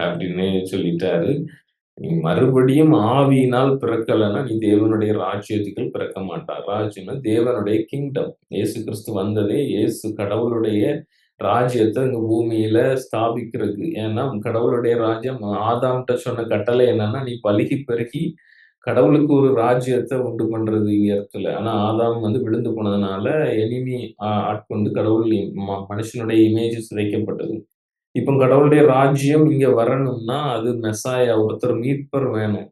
அப்படின்னு சொல்லிட்டாரு. "நீ மறுபடியும் ஆவியினால் பிறக்கலன்னா, நீ தேவனுடைய ராஜ்யத்துக்குள் பிறக்க மாட்டாய்." ராஜ்யம்னா தேவனுடைய கிங்டம். இயேசு கிறிஸ்து வந்ததே இயேசு கடவுளுடைய ராஜ்யத்த இந்த பூமியில ஸ்தாபிக்கிறதுக்கு. ஏன்னா, கடவுளுடைய ராஜ்யம் ஆதாம்ட்ட சொன்ன கட்டளை என்னன்னா, "நீ பலுகி பெருகி கடவுளுக்கு ஒரு ராஜ்யத்த உண்டு பண்றது இங்க இடத்துல." ஆனா ஆதாம் வந்து விழுந்து போனதுனால எனிமி ஆட்கொண்டு கடவுள் மனுஷனுடைய இமேஜ் சிதைக்கப்பட்டது. இப்ப கடவுளுடைய ராஜ்யம் இங்க வரணும்னா, அது மெசாயா ஒருத்தர் மீட்பர் வேணும்.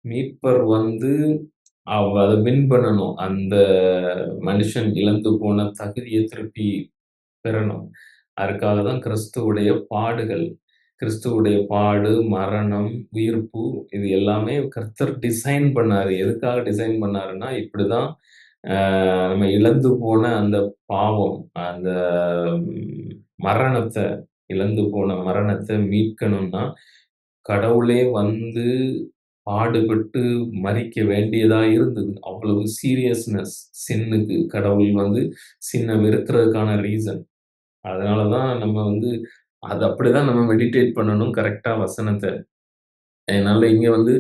மீட்பர் வந்து அத வின் பண்ணணும். அந்த மனுஷன் இழந்து போன தகுதிய திருப்பி பெறணும். அதற்காக தான் கிறிஸ்துவுடைய பாடுகள். கிறிஸ்துவுடைய பாடு, மரணம், உயிர்ப்பு இது எல்லாமே கர்த்தர் டிசைன் பண்ணாரு. எதுக்காக டிசைன் பண்ணாருன்னா, இப்படிதான் நம்ம இழந்து போன அந்த பாவம், அந்த மரணத்த இழந்து போன மரணத்த மீட்கணும்னா, கடவுளே வந்து பாடுபட்டு மரிக்க வேண்டியதா இருந்தது. அவ்வளவு சீரியஸ்னஸ் சின்னுக்கு. கடவுள் வந்து சின்ன வெறுக்கிறதுக்கான ரீசன். அதனால தான் நம்ம வந்து அது அப்படிதான் நம்ம மெடிடேட் பண்ணணும் கரெக்ட்டா வசனத்த. அதனால இங்க வந்து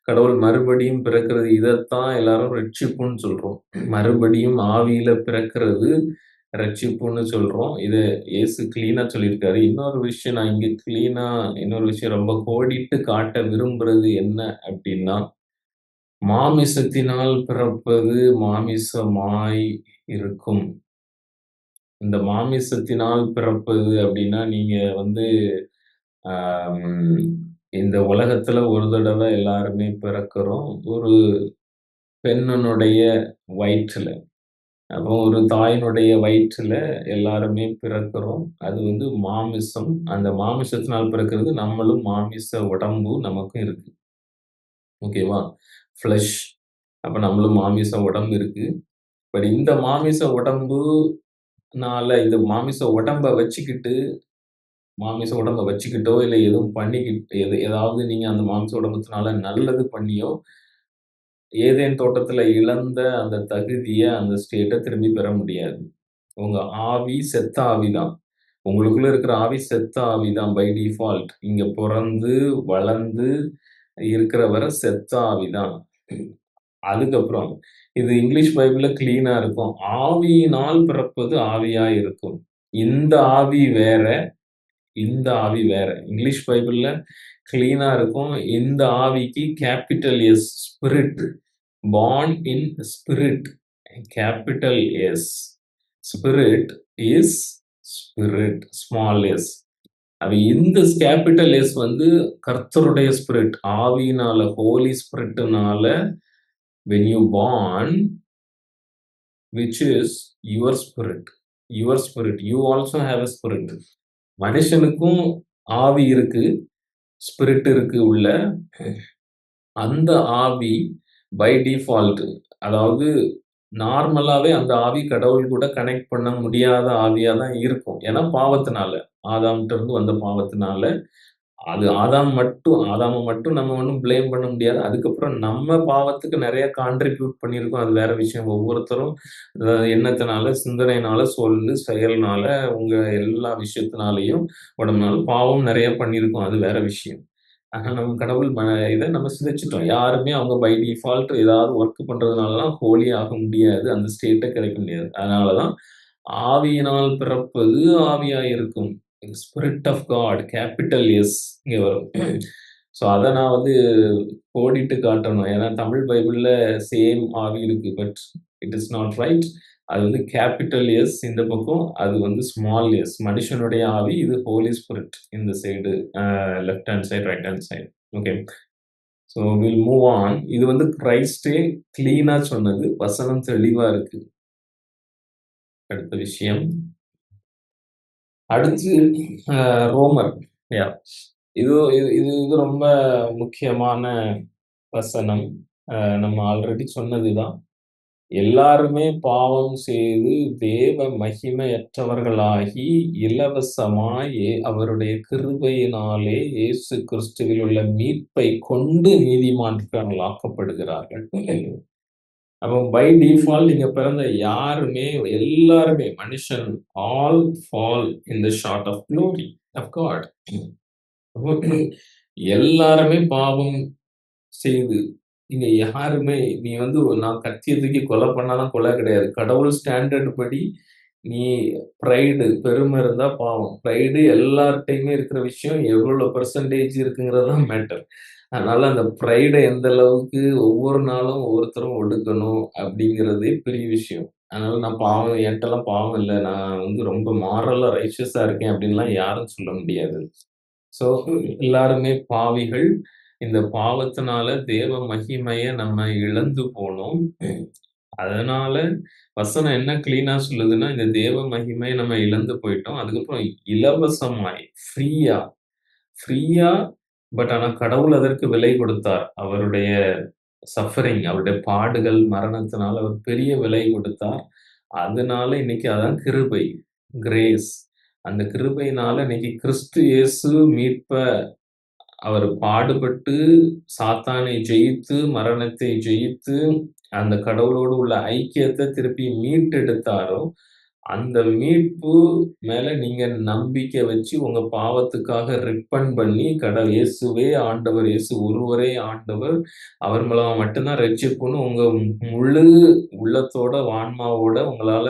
கடவுள் மறுபடியும் பிறக்கிறது இதத்தான் எல்லாரும் ரட்சிப்புன்னு சொல்றோம். மறுபடியும் ஆவியில பிறக்கிறது ரட்சிப்புன்னு சொல்றோம். இத இயேசு கிளீனா சொல்லியிருக்காரு. இன்னொரு விஷயம் நான் இங்க கிளீனா இன்னொரு விஷயம் ரொம்ப கோடிட்டு காட்ட விரும்புறது என்ன அப்டின்னா, மாமிசத்தினால் பிறப்பது மாமிசமாய் இருக்கும். இந்த மாமிசத்தினால் பிறப்பது அப்டின்னா, நீங்க வந்து ஆம், இந்த உலகத்துல ஒரு தடவ எல்லாருமே பிறக்கிறோம். ஒரு பெண்ணினுடைய வயிற்றுல. அப்போ ஒரு தாயினுடைய வயிற்றுல எல்லாருமே பிறக்கிறோம். அது வந்து மாமிசம். அந்த மாமிசத்தினால் பிறக்கிறது நம்மளும் மாமிச உடம்பு நமக்கும் இருக்கு. ஓகேவா? ஃப்ளஷ். அப்ப நம்மளும் மாமிச உடம்பு இருக்கு. பட் இந்த மாமிச இந்த மாமிச உடம்ப வச்சுக்கிட்டு மாமிச உடம்ப வச்சுக்கிட்டோ, இல்ல எதுவும் பண்ணிக்கிட்டு ஏதாவது நீங்க அந்த மாமிச உடம்பத்தினால நல்லது பண்ணியோ, ஏதேன் தோட்டத்துல இழந்த அந்த தகுதிய, அந்த ஸ்டேட்ட திரும்பி பெற முடியாது. உங்க ஆவி செத்த ஆவி தான். உங்களுக்குள்ள இருக்கிற ஆவி செத்த ஆவி தான் பை டிஃபால்ட். இங்க பொறந்து, வளர்ந்து இருக்கிற வரை செத்த ஆவி தான். அதுக்கப்புறம் இது இங்கிலீஷ் பைபிள்ல கிளீனா இருக்கும். ஆவியினால் பிறப்பது ஆவியா இருக்கும். இந்த ஆவி வேற, இந்த ஆவி வேற. இங்கிலீஷ் பைபிள்ல கிளீனா இருக்கும். இந்த ஆவிக்கு capital S spirit. Born in spirit. Capital S. Spirit is spirit. Small S. அது இந்த கேப்பிட்டல் எஸ் வந்து கர்த்தருடைய ஸ்பிரிட். ஆவியினால, ஹோலி ஸ்பிரிட்னால when you born, which is your spirit. Your spirit. You also have a spirit. மனுஷனுக்கும் ஆவி இருக்கு. Spirit இருக்கு உள்ள. அந்த ஆவி பை டிஃபால்ட் அதாவது நார்மலாவே அந்த ஆவி கடவுள் கூட கனெக்ட் பண்ண முடியாத ஆவியா தான் இருக்கும். ஏன்னா பாவத்தினால. ஆதாம்ட்ட இருந்து வந்த பாவத்தினால அது ஆதாம மட்டும் நம்ம ஒண்ணும் பிளேம் பண்ண முடியாது. அதுக்கப்புறம் நம்ம பாவத்துக்கு நெறைய கான்ட்ரிபியூட் பண்ணியிருக்கோம். அது வேற விஷயம். ஒவ்வொருத்தரும் எண்ணத்தினால, சிந்தனையினால, சொல்லு, செயல்னால, உங்க எல்லா விஷயத்தினாலயும், உடம்புனால பாவம் நெறைய பண்ணியிருக்கோம். அது வேற விஷயம். ஆனா நம்ம கடவுள் இத நம்ம சிதைச்சுட்டோம். யாருமே அவங்க பை டிஃபால்ட் ஏதாவது வொர்க் பண்றதுனாலலாம் ஹோலி ஆக முடியாது. அந்த ஸ்டேட்ட கிடைக்க முடியாது. அதனால தான் ஆவியினால் பிறப்பது ஆவியா இருக்கும். Spirit of God capital S இங்க வரும். ஸோ அத நான் வந்து கோடிட்டு காட்டணும். ஏன்னா தமிழ் பைபிள்ல சேம் ஆவி இருக்கு. But it is not right. அது வந்து கேப்பிட்டல் எஸ் இந்த பக்கம், அது வந்து ஸ்மால் எஸ். மனுஷனுடைய ஆவி, இது ஹோலி ஸ்பிரிட் இந்த side left hand side, right hand side. Okay. So will move on. இது வந்து கிரைஸ்டே கிளீனா சொன்னது. வசனம் தெளிவா இருக்கு. அடுத்த விஷயம். அடுத்து ரோமர். யாஹ்! இது இது இது இது ரொம்ப முக்கியமான வசனம். நம்ம ஆல்ரெடி சொன்னது தான். எல்லாருமே பாவம் செய்து தேவ மகிமையற்றவர்களாகி இலவசமாய் அவருடைய கிருபையினாலே இயேசு கிறிஸ்துவில் உள்ள மீட்பை கொண்டு நீதிமான்கள் ஆக்கப்படுகிறார்கள். அப்போ பை டிஃபால்ட் நீங்க பிறந்த யாருமே, எல்லாருமே மனுஷன் all fall in the short of glory of God. எல்லாருமே பாவம் செய்து இங்க யாருமே நீ வந்து நான் கத்திய தூக்கி கொலை பண்ணாலும் கொலை கிடையாது. கடவுள் ஸ்டாண்டர்ட் படி நீ பெருமை இருந்தா பாவம். எல்லார்ட்டயுமே இருக்கிற விஷயம் எவ்வளோ பெர்சன்டேஜ் இருக்குங்கிறது தான் மேட்டர். அதனால அந்த எந்த அளவுக்கு ஒவ்வொரு நாளும் ஒவ்வொருத்தரும் ஒடுக்கணும் அப்படிங்கிறதே பெரிய விஷயம். அதனால நான் பாவம் என்ட்டலாம் பாவம் இல்ல. நான் வந்து ரொம்ப மாரலா ரைச்சியஸா இருக்கேன் அப்படின்லாம் யாரும் சொல்ல முடியாது. ஸோ எல்லாருமே பாவிகள். இந்த பாவத்தினால தேவ மகிமைய நம்ம இழந்து போனோம். அதனால வசனம் என்ன கிளீனா சொல்லுதுன்னா, இந்த தேவ மகிமைய நம்ம இழந்து போயிட்டோம். அதுக்கப்புறம் இலவசமாய், ஃப்ரீயா ஃப்ரீயா பட் ஆனா கடவுள் அதற்கு விலை கொடுத்தார். அவருடைய சஃபரிங், அவருடைய பாடுகள், மரணத்தினால அவர் பெரிய விலை கொடுத்தார். அதனால இன்னைக்கு அதான் கிருபை, கிரேஸ். அந்த கிருபையினால இன்னைக்கு கிறிஸ்து இயேசு மீட்ப அவர் பாடுபட்டு, சாத்தானை ஜெயித்து, மரணத்தை ஜெயித்து, அந்த கடவுளோடு உள்ள ஐக்கியத்த திருப்பி மீட்டெடுத்தாரோ, அந்த மீட்பு மேல நீங்க நம்பிக்கை வச்சு, உங்க பாவத்துக்காக ரிப்பன் பண்ணி, இயேசுவே ஆண்டவர், இயேசு ஒருவரே ஆண்டவர். அவர் மூலமா மட்டும் தான் ரட்சிப்புன்னு உங்க முழு உள்ளத்தோட, ஆன்மாவோட உங்களால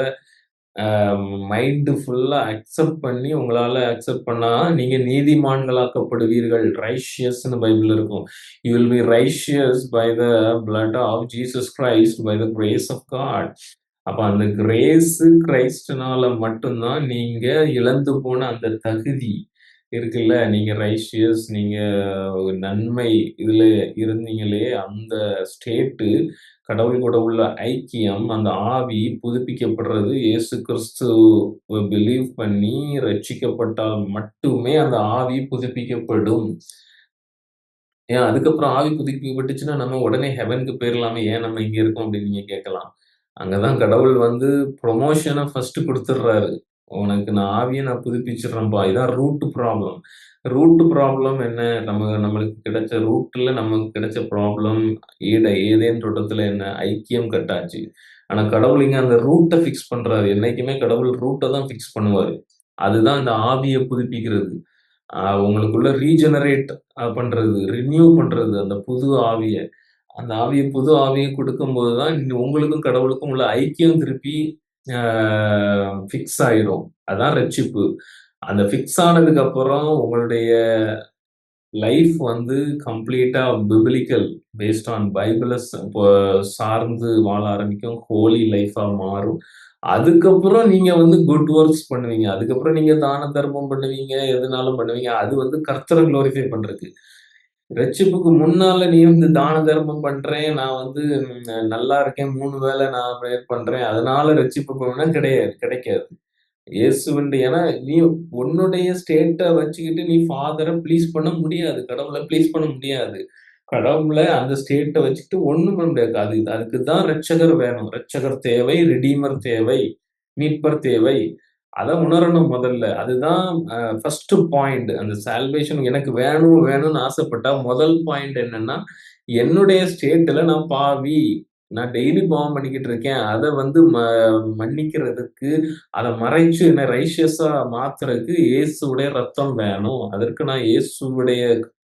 மைண்ட் ஃபுல்லா அக்செப்ட் பண்ணி உங்களால அக்செப்ட் பண்ணா, நீங்க நீதிமான்களாக்கப்படுவீர்கள். ரைச்சியஸ்ன்னு பைபிள்ல இருக்கும். You will be righteous by the blood of Jesus Christ by the grace of God. அப்ப அந்த கிரைஸ்ட்னால மட்டும் தான் நீங்க இழந்து போன அந்த தகுதி இருக்குல்ல. நீங்க ரைச்சியஸ், நீங்க நன்மை இதுல இருந்தீங்களே, அந்த ஸ்டேட்டு கடவுள் கூட உள்ள ஐக்கியம், அந்த ஆவி புதுப்பிக்கப்படுறது இயேசு கிறிஸ்துவ பிலீவ் பண்ணி ரட்சிக்கப்பட்டால் மட்டுமே அந்த ஆவி புதுப்பிக்கப்படும். ஏன் அதுக்கப்புறம் ஆவி புதுப்பிக்கப்பட்டுச்சுன்னா, நம்ம உடனே ஹெவனுக்கு போயிரலாமே, ஏன் நம்ம இங்க இருக்கோம் அப்படின்னு நீங்க கேட்கலாம். அங்க தான் கடவுள் வந்து புரமோஷன ஃபர்ஸ்ட் குடுத்துடுறாரு. உனக்கு நான் ஆவிய நான் புதுப்பிச்சுடுறேன்ப்பா. இதான் ரூட் ப்ராப்ளம் என்ன? நம்மளுக்கு கிடைச்ச ரூட்ல நமக்கு கிடைச்ச ப்ராப்ளம் ஏதேன் தோட்டத்துல என்ன? ஐக்கியம் கட்டாச்சு. ஆனா கடவுள் இங்க அந்த ரூட்ட ஃபிக்ஸ் பண்றாரு. என்னைக்குமே கடவுள் ரூட்ட தான் ஃபிக்ஸ் பண்ணுவாரு. அதுதான் இந்த ஆவிய புதுப்பிக்கிறது. உங்களுக்குள்ள ரீஜெனரேட் பண்றது, ரினியூ பண்றது அந்த புது ஆவிய. அந்த புது ஆவிய குடுக்கும்போது தான் உங்களுக்கும் கடவுளுக்கும் உள்ள ஐக்கியம் திருப்பி அ ஃபிக்ஸ் ஆயிரும். அதான் ரட்சிப்பு. அந்த ஃபிக்ஸ் ஆனதுக்கு அப்புறம் உங்களுடைய லைஃப் வந்து கம்ப்ளீட்டா பிப்லிக்கல் பேஸ்ட் ஆன் பைபிள சார்ந்து வாழ ஆரம்பிக்கும். ஹோலி லைஃபா மாறும். அதுக்கப்புறம் நீங்க வந்து குட் ஒர்க்ஸ் பண்ணுவீங்க. அதுக்கப்புறம் நீங்க தான தர்மம் பண்ணுவீங்க. எதுனாலும் பண்ணுவீங்க. அது வந்து கர்த்தர குளோரிஃபை பண்றதுக்கு. ரட்சிப்புக்கு முன்னால நீ வந்து தான தர்மம் பண்றேன். நான் வந்து நல்லா இருக்கேன். 3 வேள நான் பிரேயர் பண்றேன். அதனால ரட்சிப்பு கிடையாது. கிடைக்காது. ஏன்னா நீ உன்னுடைய ஸ்டேட்ட வச்சுக்கிட்டு நீ ஃபாதர ப்ளீஸ் பண்ண முடியாது. கடவுள ப்ளீஸ் பண்ண முடியாது. கடவுள அந்த ஸ்டேட்ட வச்சுக்கிட்டு ஒண்ணும் பண்ண முடியாது. அதுக்கு தான் ரட்சகர் வேணும். ரட்சகர் தேவை, ரிடீமர் தேவை, மீட்பர் தேவை. அத உணரணும் முதல்ல. அதுதான் ஃபர்ஸ்ட் பாயிண்ட். அந்த சால்வேஷன் எனக்கு வேணும்னு ஆசைப்பட்டா முதல் பாயிண்ட் என்னன்னா, என்னுடைய ஸ்டேட்ல நான் பாவி. நான் டெய்லி பாவம் பண்ணிக்கிட்டு இருக்கேன். அத வந்து மன்னிக்கிறதுக்கு, அத மறைச்சு என்ன ரைச்சியஸா மாத்துறதுக்கு இயேசுவுடைய ரத்தம் வேணும். அதற்கு நான் இயேசுவுடைய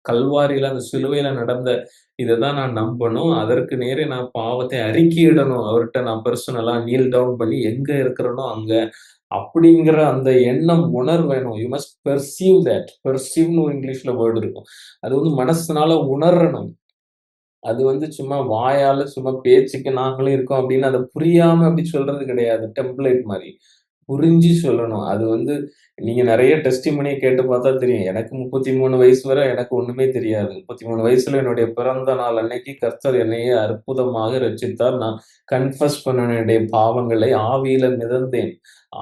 கல்வாரியில அந்த சிலுவையில நடந்த இததான் நான் நம்பணும். அதற்கு நேரே நான் பாவத்தை அறிக்கையிடணும். அவர்ட்ட நான் பெர்சனலா நீல் டவுன் பண்ணி எங்க இருக்கிறேனோ அங்க. அப்படிங்கிற அந்த எண்ணம் வேணும். You must perceive that. பெர்சீவ்ன்னு ஒரு இங்கிலீஷ்ல வேர்ட் இருக்கும். அது வந்து மனசுனால உணரணும். அது வந்து சும்மா வாயால சும்மா பேச்சுக்கு நாங்களும் இருக்கோம் அப்படின்னு அத புரியாம அப்படி சொல்றது கிடையாது. டெம்ப்ளேட் மாரி. புரிஞ்சு சொல்லணும். அது வந்து நீங்க நெறைய டெஸ்டிமனிய கேட்டு பார்த்தா தெரியும். எனக்கு 33 வயசு வரை எனக்கு ஒண்ணுமே தெரியாது. 33 வயசுல என்னுடைய பிறந்த நாள் அன்னைக்கு கர்த்தர் என்னைய அற்புதமாக ரட்சித்தார். நான் கன்ஃபஸ் பண்ண என்னுடைய பாவங்களை ஆவியில மிதந்தேன்.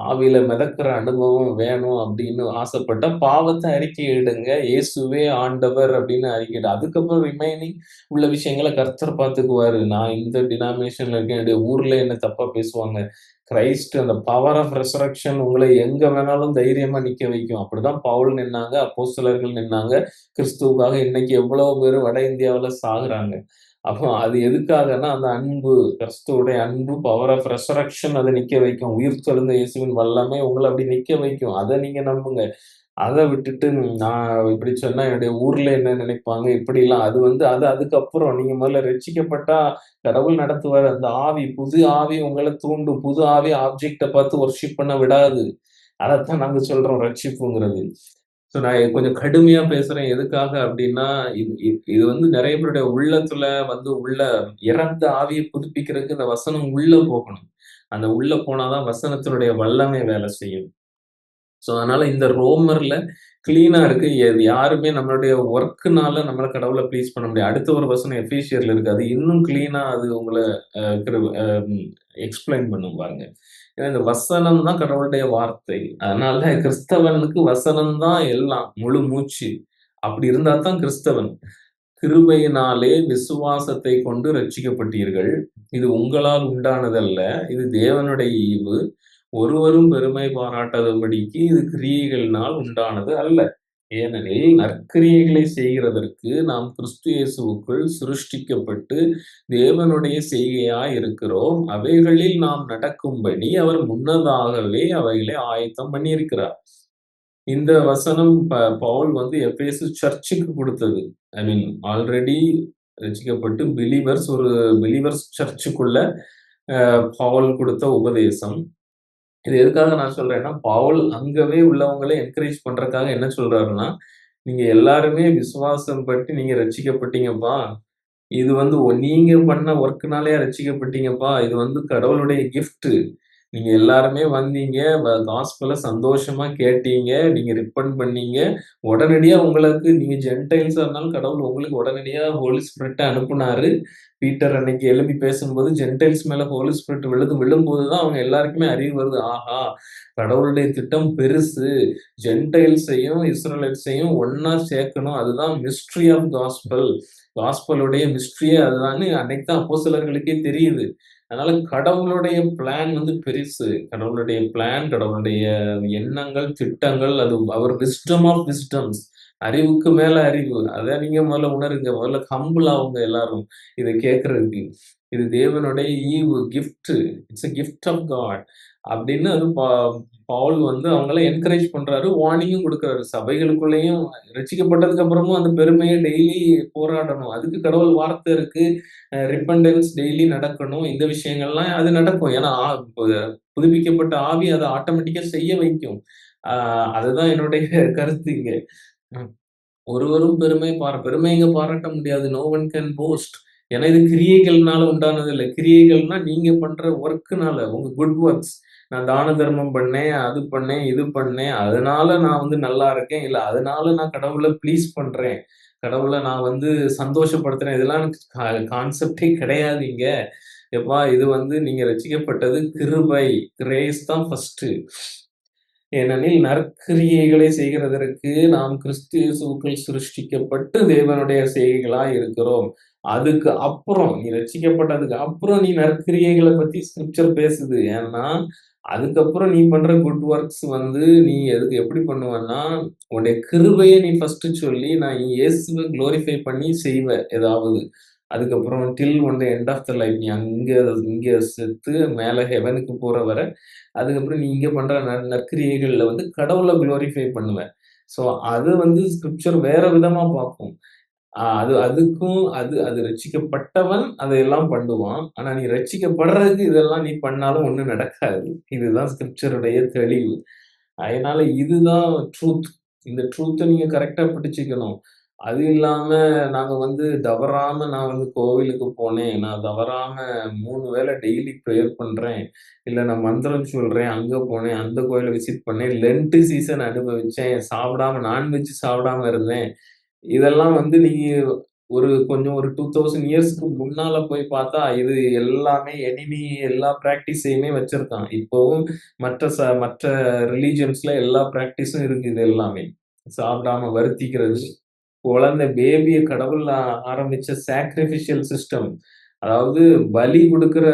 ஆவியில மிதக்கிற அனுபவம் வேணும் அப்படின்னு ஆசைப்பட்டா, பாவத்த அறிக்கையிடுங்க. இயேசுவே ஆண்டவர் அப்படின்னு அறிக்கையிடு. அதுக்கப்புறம் ரிமைனிங் உள்ள விஷயங்கள கர்த்தர் பார்த்துக்குவாரு. நான் இந்த டினாமினேஷன்ல இருக்கேன். என்னுடைய ஊர்ல என்ன தப்பா பேசுவாங்க. கிரைஸ்ட் அந்த பவர் ஆஃப் ரெசரக்ஷன் உங்களை எங்க வேணாலும் தைரியமா நிக்க வைக்கும். அப்படிதான் பவுல் நின்னாங்க, அப்போஸ்தலர்கள் நின்னாங்க. கிறிஸ்துவுக்காக இன்னைக்கு எவ்வளவு பேரு வட இந்தியாவுல சாகுறாங்க. அப்போ அது எதுக்காகன்னா, அந்த அன்பு, கிறிஸ்துவுடைய அன்பு, பவர் ஆஃப் ரெசரக்ஷன் அத நிக்க வைக்கும். உயிர்த்தெழுந்த இயேசுவின் வல்லமை உங்கள அப்படி நிக்க வைக்கும். அத நீங்க நம்புங்க. அத விட்டுட்டு நான் இப்படி சொன்னா என்னுடைய ஊர்ல என்ன நினைப்பாங்க? இப்படிலாம் அது வந்து அது அதுக்கப்புறம் நீங்க முதல்ல ரட்சிக்கப்பட்டா கடவுள் நடத்துவாரு. அந்த ஆவி, புது ஆவி உங்கள தூண்டும். புது ஆவி ஆப்ஜெக்ட்ட பார்த்து வொர்ஷிப் பண்ண விடாது. அதத்தான் நாங்க சொல்றோம் ரட்சிப்புங்கிறது. நான் கொஞ்சம் கடுமையா பேசுறேன். எதுக்காக அப்டின்னா, இது வந்து நெறைய பேருடைய உள்ளத்துல வந்து உள்ள இறந்த ஆவிய புதுப்பிக்கிறதுக்கு இந்த வசனம் உள்ள போகணும். அந்த உள்ள போனா தான் வசனத்தினுடைய வல்லமை வேலை செய்யும். அதனால இந்த ரோமர்ல கிளீனா இருக்கு. யாருமே நம்மளுடைய வொர்க்னால நம்மள கடவுள ப்ளீஸ் பண்ண முடியாது. அடுத்த ஒரு வசனம் எபேசியர்ல இருக்கு. அது இன்னும் கிளீனா அது உங்கள அ கிரு அ எக்ஸ்ப்ளைன் பண்ணும் பாருங்க. ஏன்னா இந்த வசனம் தான் கடவுளுடைய வார்த்தை. அதனால கிறிஸ்தவனுக்கு வசனம் தான் எல்லாம், முழு மூச்சு. அப்படி இருந்தா தான் கிறிஸ்தவன். கிருபையினாலே விசுவாசத்தை கொண்டு ரட்சிக்கப்பட்டீர்கள். இது உங்களால் உண்டானதல்ல. இது தேவனுடைய ஈவு. ஒருவரும் பெருமை பாராட்டாதபடிக்கு இது கிரியைகளினால் உண்டானது அல்ல. ஏனெனில் நற்கிரியைகளை செய்கிறதற்கு நாம் கிறிஸ்து இயேசுவுக்குள் சிருஷ்டிக்கப்பட்டு தேவனுடைய செய்கையாய் இருக்கிறோம். அவைகளில் நாம் நடக்கும்படி அவர் முன்னதாகவே அவைகளை ஆயத்தம் பண்ணியிருக்கிறார். இந்த வசனம் பவுல் வந்து எபேசு சர்ச்சுக்கு குடுத்தது. ஐ மீன் ஆல்ரெடி ரட்சிக்கப்பட்டு பிலீவர்ஸ் சர்ச்சுக்குள்ள பவுல் குடுத்த உபதேசம். இது எதுக்காக நான் சொல்றேன்னா, பவுல் அங்கவே உள்ளவங்கள என்கரேஜ் பண்றதுக்காக என்ன சொல்றாருன்னா, "நீங்க எல்லாருமே விசுவாசம் பட்டு நீங்க ரட்சிக்கப்பட்டீங்கப்பா. இது வந்து நீங்க பண்ண வொர்க்னாலயா ரட்சிக்கப்பட்டீங்கப்பா. இது வந்து கடவுளுடைய கிஃப்ட். நீங்க எல்லாருமே வந்தீங்க. காஸ்பெல்ல சந்தோஷமா கேட்டீங்க. நீங்க ரிப்பன்ட் பண்ணீங்க. உடனடியா உங்களுக்கு நீங்க ஜென்டைல்ஸா இருந்தாலும் கடவுள் உங்களுக்கு உடனடியா ஹோலி ஸ்பிரிட்ட அனுப்புனாரு. பீட்டர் அன்னைக்கு எழும்பி பேசும்போது ஜென்டைல்ஸ் மேல ஹோலி ஸ்பிரிட் விழும்போது தான் அவங்க எல்லாருக்குமே அறிவு வருது. ஆஹா! கடவுளுடைய திட்டம் பெருசு. ஜென்டைல்ஸையும், இஸ்ரவேலைட்ஸையும் ஒண்ணா சேர்க்கணும். அதுதான் மிஸ்ட்ரி ஆஃப் காஸ்பெல். காஸ்பலுடைய மிஸ்ட்ரியே அதுதான்னு அன்னைக்கு தான் அப்போஸ்தலர்களுக்கே தெரியுது. அதனால கடவுளுடைய பிளான் வந்து பெரிசு. கடவுளுடைய பிளான், கடவுளுடைய எண்ணங்கள், திட்டங்கள் அது அவர் விஸ்டம் ஆஃப் விஸ்டம்ஸ். அறிவுக்கு மேல அறிவு. அத நீங்க முதல்ல உணருங்க. முதல்ல ஹம்பிள் ஆவுங்க எல்லாரும். இத கேட்கறதுக்கு. இது தேவனுடைய ஈவு, gift. It's a gift of God. அப்படின்னு அது பவுல் வந்து அவங்கள என்கரேஜ் பண்றாரு. வார்னிங்கும் குடுக்குறாரு. சபைகளுக்குள்ளேயும் ரட்சிக்கப்பட்டதுக்கு அப்புறமும் அந்த பெருமைய டெய்லி போராடணும். அதுக்கு கடவுள் வார்த்தை இருக்கு. ரிப்பெண்டன்ஸ் டெய்லி நடக்கணும். இந்த விஷயங்கள்லாம் அது நடக்கும். ஏன்னா, புதுப்பிக்கப்பட்ட ஆவி அத ஆட்டோமேட்டிக்கா செய்ய வைக்கும். ஆ அதுதான் என்னுடைய கருத்து இங்க. ம். ஒருவரும் பெருமை இங்க பாராட்ட முடியாது. No one can boast. ஏன்னா இது கிரியைகள்னால உண்டானது இல்ல. கிரியைகள்னா நீங்க பண்ற வொர்க்னால, உங்க குட் வொர்க்ஸ். நான் தான தர்மம் பண்ணேன், அது பண்ணேன், இது பண்ணேன். அதனால நான் வந்து நல்லா இருக்கேன். இல்ல அதனால நான் கடவுள ப்ளீஸ் பண்றேன். கடவுள நான் வந்து சந்தோஷப்படுத்துறேன். இதெல்லாம் கான்செப்டே கிடையாது இங்க. எப்பா இது வந்து நீங்க ரட்சிக்கப்பட்டது கிருபை. கிரேஸ் தான் ஃபர்ஸ்ட்டு. ஏனெனில் நற்கிரியைகளை செய்கிறதற்கு நாம் கிறிஸ்து இயேசுவுக்குள் சிருஷ்டிக்கப்பட்டு தேவனுடைய செய்கைகளாய் இருக்கிறோம். அதுக்கு அப்புறம் நீ ரட்சிக்கப்பட்டதுக்கு அப்புறம் நீ நற்கிரியைகள பத்தி ஸ்கிரிப்சர் பேசுது. ஏன்னா, அதுக்கப்புறம் நீ பண்ற குட் வொர்க்ஸ் வந்து நீ எப்படி பண்ணுவன்னா, உன்னுடைய கிருபைய நீ ஃபர்ஸ்ட்டு சொல்லி, நான் இயேசுவ குளோரிஃபை பண்ணி செய்வ ஏதாவது. அதுக்கப்புறம் till on the end of the life நீ அங்க இங்க செத்து மேல ஹெவனுக்கு போற வர அதுக்கப்புறம் நீ இங்க பண்ற நற்கிரியைகள்ல வந்து கடவுள குளோரிஃபை பண்ணுவ. ஸோ அது வந்து ஸ்கிரிப்சர் வேற விதமா பார்க்கும். அது அதுக்கும் அது அது ரட்சிக்கப்பட்டவன் அதையெல்லாம் பண்ணுவான். ஆனா நீ ரட்சிக்கப்படுறதுக்கு இதெல்லாம் நீ பண்ணாலும் ஒண்ணும் நடக்காது. இதுதான் ஸ்கிரிப்சருடைய தெளிவு. அதனால இதுதான் ட்ரூத். இந்த ட்ரூத்த நீங்க கரெக்ட்டா பிடிச்சுக்கணும். அது இல்லாம நாங்க வந்து தவறாம நான் வந்து கோவிலுக்கு போனேன். நான் தவறாம 3 வேள டெய்லி பிரேயர் பண்றேன். இல்ல நான் மந்திரம் சொல்றேன். அங்க போனேன். அந்த கோயில விசிட் பண்ணேன். லென்ட் சீசன் அனுபவிச்சேன். சாப்பிடாம நான்வெஜ் சாப்பிடாம இருந்தேன். இதெல்லாம் வந்து நீங்க கொஞ்சம் ஒரு 2000 இயர்ஸ்க்கு முன்னால போய் பார்த்தா, இது எல்லாமே எனிமி எல்லா பிராக்டிஸையுமே வச்சிருக்கான். இப்பவும் மற்ற ரிலிஜியன்ஸ்ல எல்லா பிராக்டிஸும் இருக்கு இது எல்லாமே. சாப்பிடாம வருத்திக்கிறது. குழந்தை பேபிய கடவுள் ஆரம்பிச்ச சாக்ரிஃபிஷியல் சிஸ்டம். அதாவது பலி குடுக்குற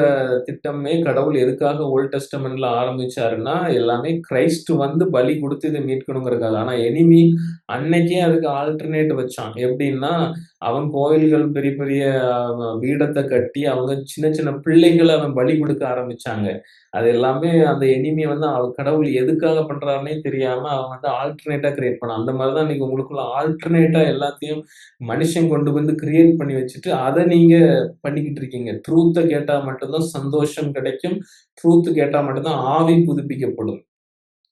திட்டமே கடவுள் எதுக்காக ஓல்ட் டெஸ்டமென்ட்ல ஆரம்பிச்சாருன்னா, எல்லாமே கிறிஸ்து வந்து பலி குடுத்து இத மீட்கணுங்கிறதுக்காக. ஆனா எனிமி அன்னைக்கே அதுக்கு ஆல்டர்னேட் வச்சான். எப்படின்னா, அவன் கோயில்கள் பெரிய பெரிய பீடத்த கட்டி, அவங்க சின்ன சின்ன பிள்ளைகள அவன் பலி குடுக்க ஆரம்பிச்சாங்க. அது எல்லாமே அந்த எனிமி வந்து கடவுள் எதுக்காக பண்றாருன்னே தெரியாம அவன் வந்து ஆல்டர்னேட்டா கிரியேட் பண்ணான். அந்த மாரி தான் இன்னைக்கு உங்களுக்குள்ள ஆல்டர்னேட்டா எல்லாத்தையும் மனுஷன் கொண்டு வந்து கிரியேட் பண்ணி வச்சுட்டு, அத நீங்க பண்ணிக்கிட்டு இருக்கீங்க. ட்ரூத்த கேட்டா மட்டும் தான் சந்தோஷம் கிடைக்கும். ட்ரூத் கேட்டா மட்டும் தான் ஆவி புதுப்பிக்கப்படும்.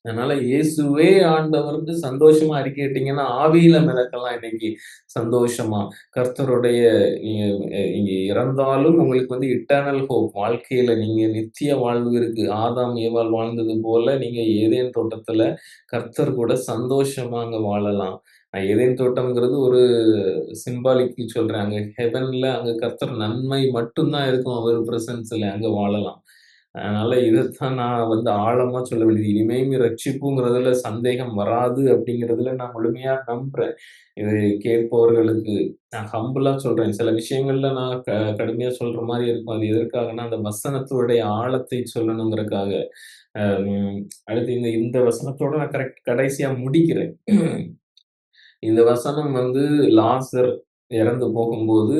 அதனால இயேசுவே ஆண்டவர்ன்னு சந்தோஷமா அறிக்கையிட்டீங்கன்னா, ஆவியில மிதக்கலாம் இன்னைக்கு சந்தோஷமா. கர்த்தருடைய நீங்க நீங்க இறந்தாலும் உங்களுக்கு வந்து இட்டர்னல் ஹோப். வாழ்க்கையில நீங்க நித்திய வாழ்வு இருக்கு. ஆதாம், ஏவாள் வாழ்ந்தது போல நீங்க ஏதேன் தோட்டத்துல கர்த்தர் கூட சந்தோஷமா அங்க வாழலாம். ஏதேன் தோட்டம்ங்கிறது ஒரு சிம்பாலிக் சொல்றேன். அங்க ஹெவன்ல அங்க கர்த்தர் நன்மை மட்டும் தான் இருக்கும். அவர் பிரசன்ஸ்ல அங்க வாழலாம். அதனால இதத்தான் நான் வந்து ஆழமா சொல்ல வேண்டியது. இனிமேல் ரட்சிப்புங்கிறதுல சந்தேகம் வராது அப்படிங்கிறதுல நான் முழுமையா நம்புறேன். இதை கேட்பவர்களுக்கு நான் ஹம்பிளா சொல்றேன். சில விஷயங்கள்ல நான் கடுமையா சொல்ற மாரி இருக்கும். அது எதற்காகன்னா, அந்த வசனத்துடைய ஆழத்தை சொல்லணுங்கிறதுக்காக. ம் அடுத்து இந்த இந்த வசனத்தோட நான் கடைசியா முடிக்கிறேன். இந்த வசனம் வந்து லாசர் இறந்து போகும்போது,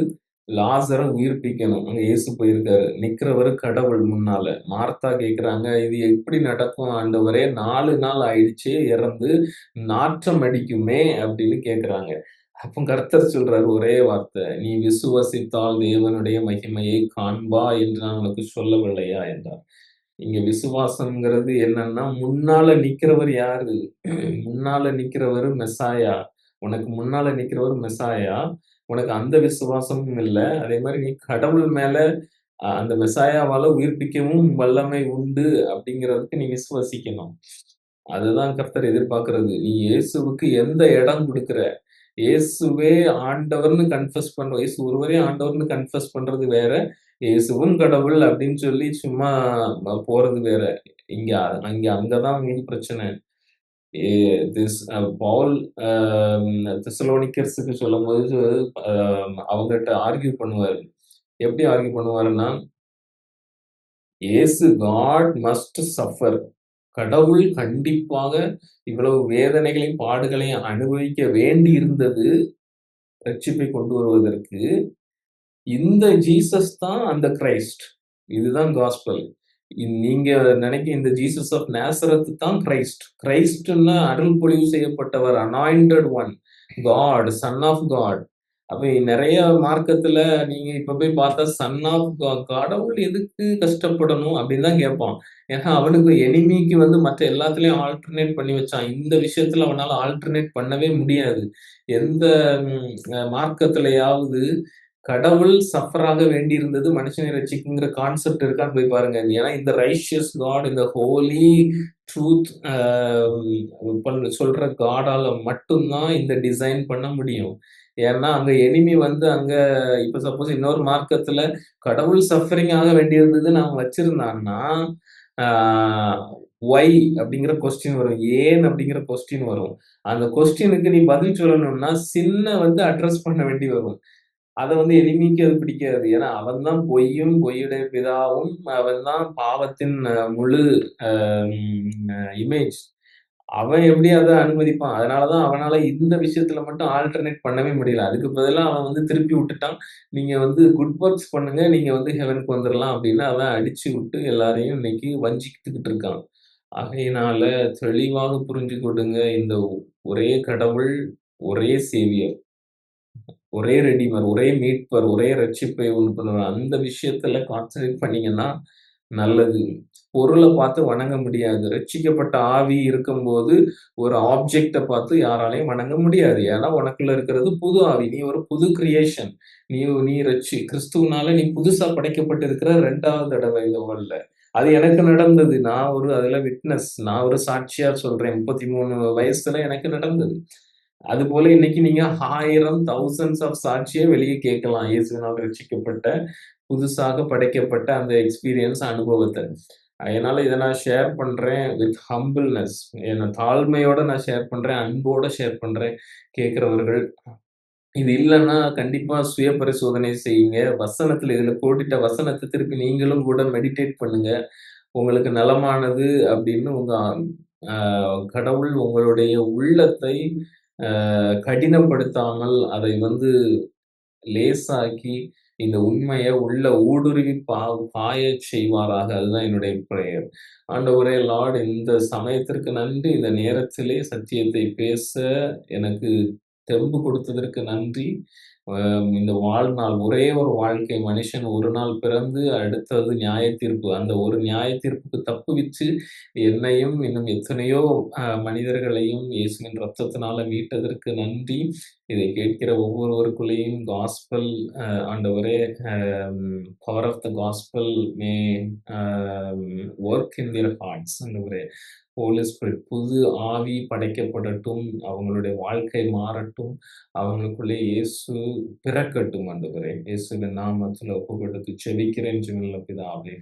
லாசர உயிர்ப்பிக்கணும். அங்க இயேசு போயிருக்காரு. நிக்கிறவரு கடவுள் முன்னால. மார்த்தா கேட்கிறாங்க, "இது எப்படி நடக்கும் ஆண்டவரே? 4 நாள் ஆயிடுச்சே இறந்து. நாற்றம் அடிக்குமே!" அப்படின்னு கேட்கிறாங்க. அப்ப கர்த்தர் சொல்றாரு ஒரே வார்த்தை, "நீ விசுவசித்தால் தேவனுடைய மகிமையை காண்பாய் என்று நான் உனக்கு சொல்லவில்லையா?" என்றார். இங்க விசுவாசம்ங்கிறது என்னன்னா, முன்னால நிக்கிறவர் யாரு? முன்னால நிக்கிறவரு மெசாயா. உனக்கு முன்னால நிக்கிறவரு மெசாயா. உனக்கு அந்த விசுவாசமும் இல்ல. அதே மாரி நீ கடவுள் மேல அந்த மெசாயாவால உயிர்ப்பிக்கவும் வல்லமை உண்டு அப்படிங்கிறதுக்கு நீ விசுவசிக்கணும். அதுதான் கர்த்தர் எதிர்பார்க்கிறது. நீ இயேசுவுக்கு எந்த இடம் குடுக்குற? இயேசுவே ஆண்டவர்ன்னு கன்ஃபெஸ் பண்றோம். இயேசு ஒருவரே ஆண்டவர்ன்னு கன்ஃபெஸ் பண்றது வேற. இயேசுவும் கடவுள் அப்படின்னு சொல்லி சும்மா போறது வேற. இங்க அங்க தான் உங்களுக்கு பிரச்சனை. எ திஸ் பவுல் அ தெசலோனிக்கர்ஸுக்கு சொல்லும்போது அ அவங்கட்ட ஆர்க்யூ பண்ணுவாரு. எப்படி ஆர்க்யூ பண்ணுவாருன்னா, "இயேசு காட் மஸ்ட் சஃபர்." கடவுள் கண்டிப்பாக இவ்வளவு வேதனைகளையும், பாடுகளையும் அனுபவிக்க வேண்டி இருந்தது, ரட்சிப்பை கொண்டு வருவதற்கு. இந்த ஜீசஸ் தான் அந்த கிரைஸ்ட். இதுதான் காஸ்பல். நீங்க நினைக்க இந்த ஜீசஸ் ஆஃப் நாசரத் தான் கிரைஸ்ட். கிரைஸ்ட்ன்னா அருள் பொழிவு செய்யப்பட்டவர், anointed one, God, son of God. அப்ப நெறைய மார்க்கத்துல நீங்க இப்ப போய் பார்த்தா சன் ஆஃப் கடவுள் எதுக்கு கஷ்டப்படணும் அப்படின்னு தான் கேட்பான். ஏன்னா அவனுக்கு எனிமிக்கு வந்து மற்ற எல்லாத்துலயும் ஆல்டர்னேட் பண்ணி வச்சான். இந்த விஷயத்துல அவனால ஆல்டர்னேட் பண்ணவே முடியாது. எந்த மார்க்கத்திலயாவது கடவுள் சஃபர் ஆக வேண்டியிருந்தது மனுஷனை ரட்சிக்குங்கிற கான்செப்ட் இருக்கான்னு போய் பாருங்க. ஏன்னா இந்த ரைச்சியஸ் காட், இந்த ஹோலி ட்ரூத் சொல்ற காடால மட்டும் தான் இந்த டிசைன் பண்ண முடியும். ஏன்னா, அங்க எனிமி வந்து அங்க இப்ப சப்போஸ் இன்னொரு மார்க்கத்துல கடவுள் சஃபரிங் ஆக வேண்டியிருந்ததுன்னு அவன் வச்சிருந்தான்னா, ஆ ஒய் அப்படிங்கிற கொஸ்டின் வரும். ஏன் அப்படிங்கிற கொஸ்டின் வரும். அந்த கொஸ்டினுக்கு நீ பதில் சொல்லணும்னா, சின்ன வந்து அட்ரஸ் பண்ண வேண்டி வரும். அத வந்து எனிமிக்கு அது பிடிக்காது. ஏன்னா, அவன் தான் பொய்யும், பொய்யுடைய பிதாவும், அவன் தான் பாவத்தின் முழு அ இமேஜ். அவன் எப்படி அத அனுமதிப்பான்? அதனால தான் அவனால இந்த விஷயத்துல மட்டும் ஆல்டர்னேட் பண்ணவே முடியல. அதுக்கு பதிலா அவன் வந்து திருப்பி விட்டுட்டான். நீங்க வந்து குட் வொர்க்ஸ் பண்ணுங்க. நீங்க வந்து ஹெவனுக்கு வந்துரலாம் அப்படின்னு அவன் அடிச்சு விட்டு எல்லாரையும் இன்னைக்கு வஞ்சித்துக்கிட்டு இருக்கான். ஆகையினால தெளிவாக புரிஞ்சு கொள்ளுங்க. இந்த ஒரே கடவுள், ஒரே சேவியர். ஒரே ரெடீமர், ஒரே மீட்பர், ஒரே ரட்சிப்பை உண்டு பண்ணுவார். அந்த விஷயத்துல கான்சன்ட்ரேட் பண்ணீங்கன்னா, நல்லது. பொருள பார்த்து வணங்க முடியாது. ரட்சிக்கப்பட்ட ஆவி இருக்கும்போது, ஒரு ஆப்ஜெக்ட்ட பார்த்து யாராலயும் வணங்க முடியாது. ஏன்னா, உனக்குள்ள இருக்கிறது புது ஆவி. நீ ஒரு புது கிரியேஷன். நீ நீ கிறிஸ்துவுனால நீ புதுசா படைக்கப்பட்டிருக்கிற 2வது தடவை இந்த வேர்ல்ட்ல. அது எனக்கு நடந்தது. நான் ஒரு அதுல விட்னஸ். நான் ஒரு சாட்சியா சொல்றேன். 33 வயசுல எனக்கு நடந்தது. அதுபோல இன்னைக்கு நீங்க 1000 தௌசண்ட்ஸ் ஆஃப் சாட்சிய வெளிய கேட்கலாம். இயேசுவினால் ரட்சிக்கப்பட்ட, புதுசாக படைக்கப்பட்ட அந்த எக்ஸ்பீரியன்ஸ் அனுபவத்த. அதனால இத நான் ஷேர் பண்றேன் வித் ஹம்பிள்னஸ். என்ன தாழ்மையோட நான் ஷேர் பண்றேன். அன்போட ஷேர் பண்றேன். கேட்கிறவர்கள் இது இல்லன்னா கண்டிப்பா சுய பரிசோதனை செய்யுங்க. வசனத்துல இதுல போட்டுட்ட வசனத்த திருப்பி நீங்களும் கூட மெடிடேட் பண்ணுங்க. உங்களுக்கு நலமானது அப்படின்னு உங்க அ கடவுள் உங்களுடைய உள்ளத்தை கடினப்படுத்தாமல் அதை வந்து லேசாக்கி, இந்த உண்மைய உள்ள ஊடுருவி பாயச் செய்வாராக. அதுதான் என்னுடைய பிரேயர். ஆண்டவரே லார்ட் இந்த சமயத்திற்கு நன்றி. இந்த நேரத்திலே சத்தியத்தை பேச எனக்கு தெம்பு கொடுத்ததற்கு நன்றி. இந்த வாழ்நாள் ஒரே ஒரு வாழ்க்கை மனுஷன் ஒரு நாள் பிறந்து அடுத்தது நியாயத்தீர்ப்பு. அந்த ஒரு நியாயத்தீர்ப்புக்கு தப்புவிச்சு என்னையும் இன்னும் எத்தனையோ மனிதர்களையும் இயேசுவின் இரத்தத்தினால மீட்டதற்கு நன்றி. இதை கேட்கிற ஒவ்வொருவருக்குள்ளேயும் காஸ்பல் ஆண்டவரே power of the gospel may work in their hearts ஆண்டவரே. ஹோலி ஸ்பிரிட் புது ஆவி படைக்கப்படட்டும். அவங்களுடைய வாழ்க்கை மாறட்டும். அவங்களுக்குள்ளே இயேசு பிறக்கட்டும் ஆண்டவரே. இயேசுவின் நாமத்தில ஒப்புக்கொடுத்து ஜெபிக்கிறேன் ஜீவனுள்ள பிதாவே.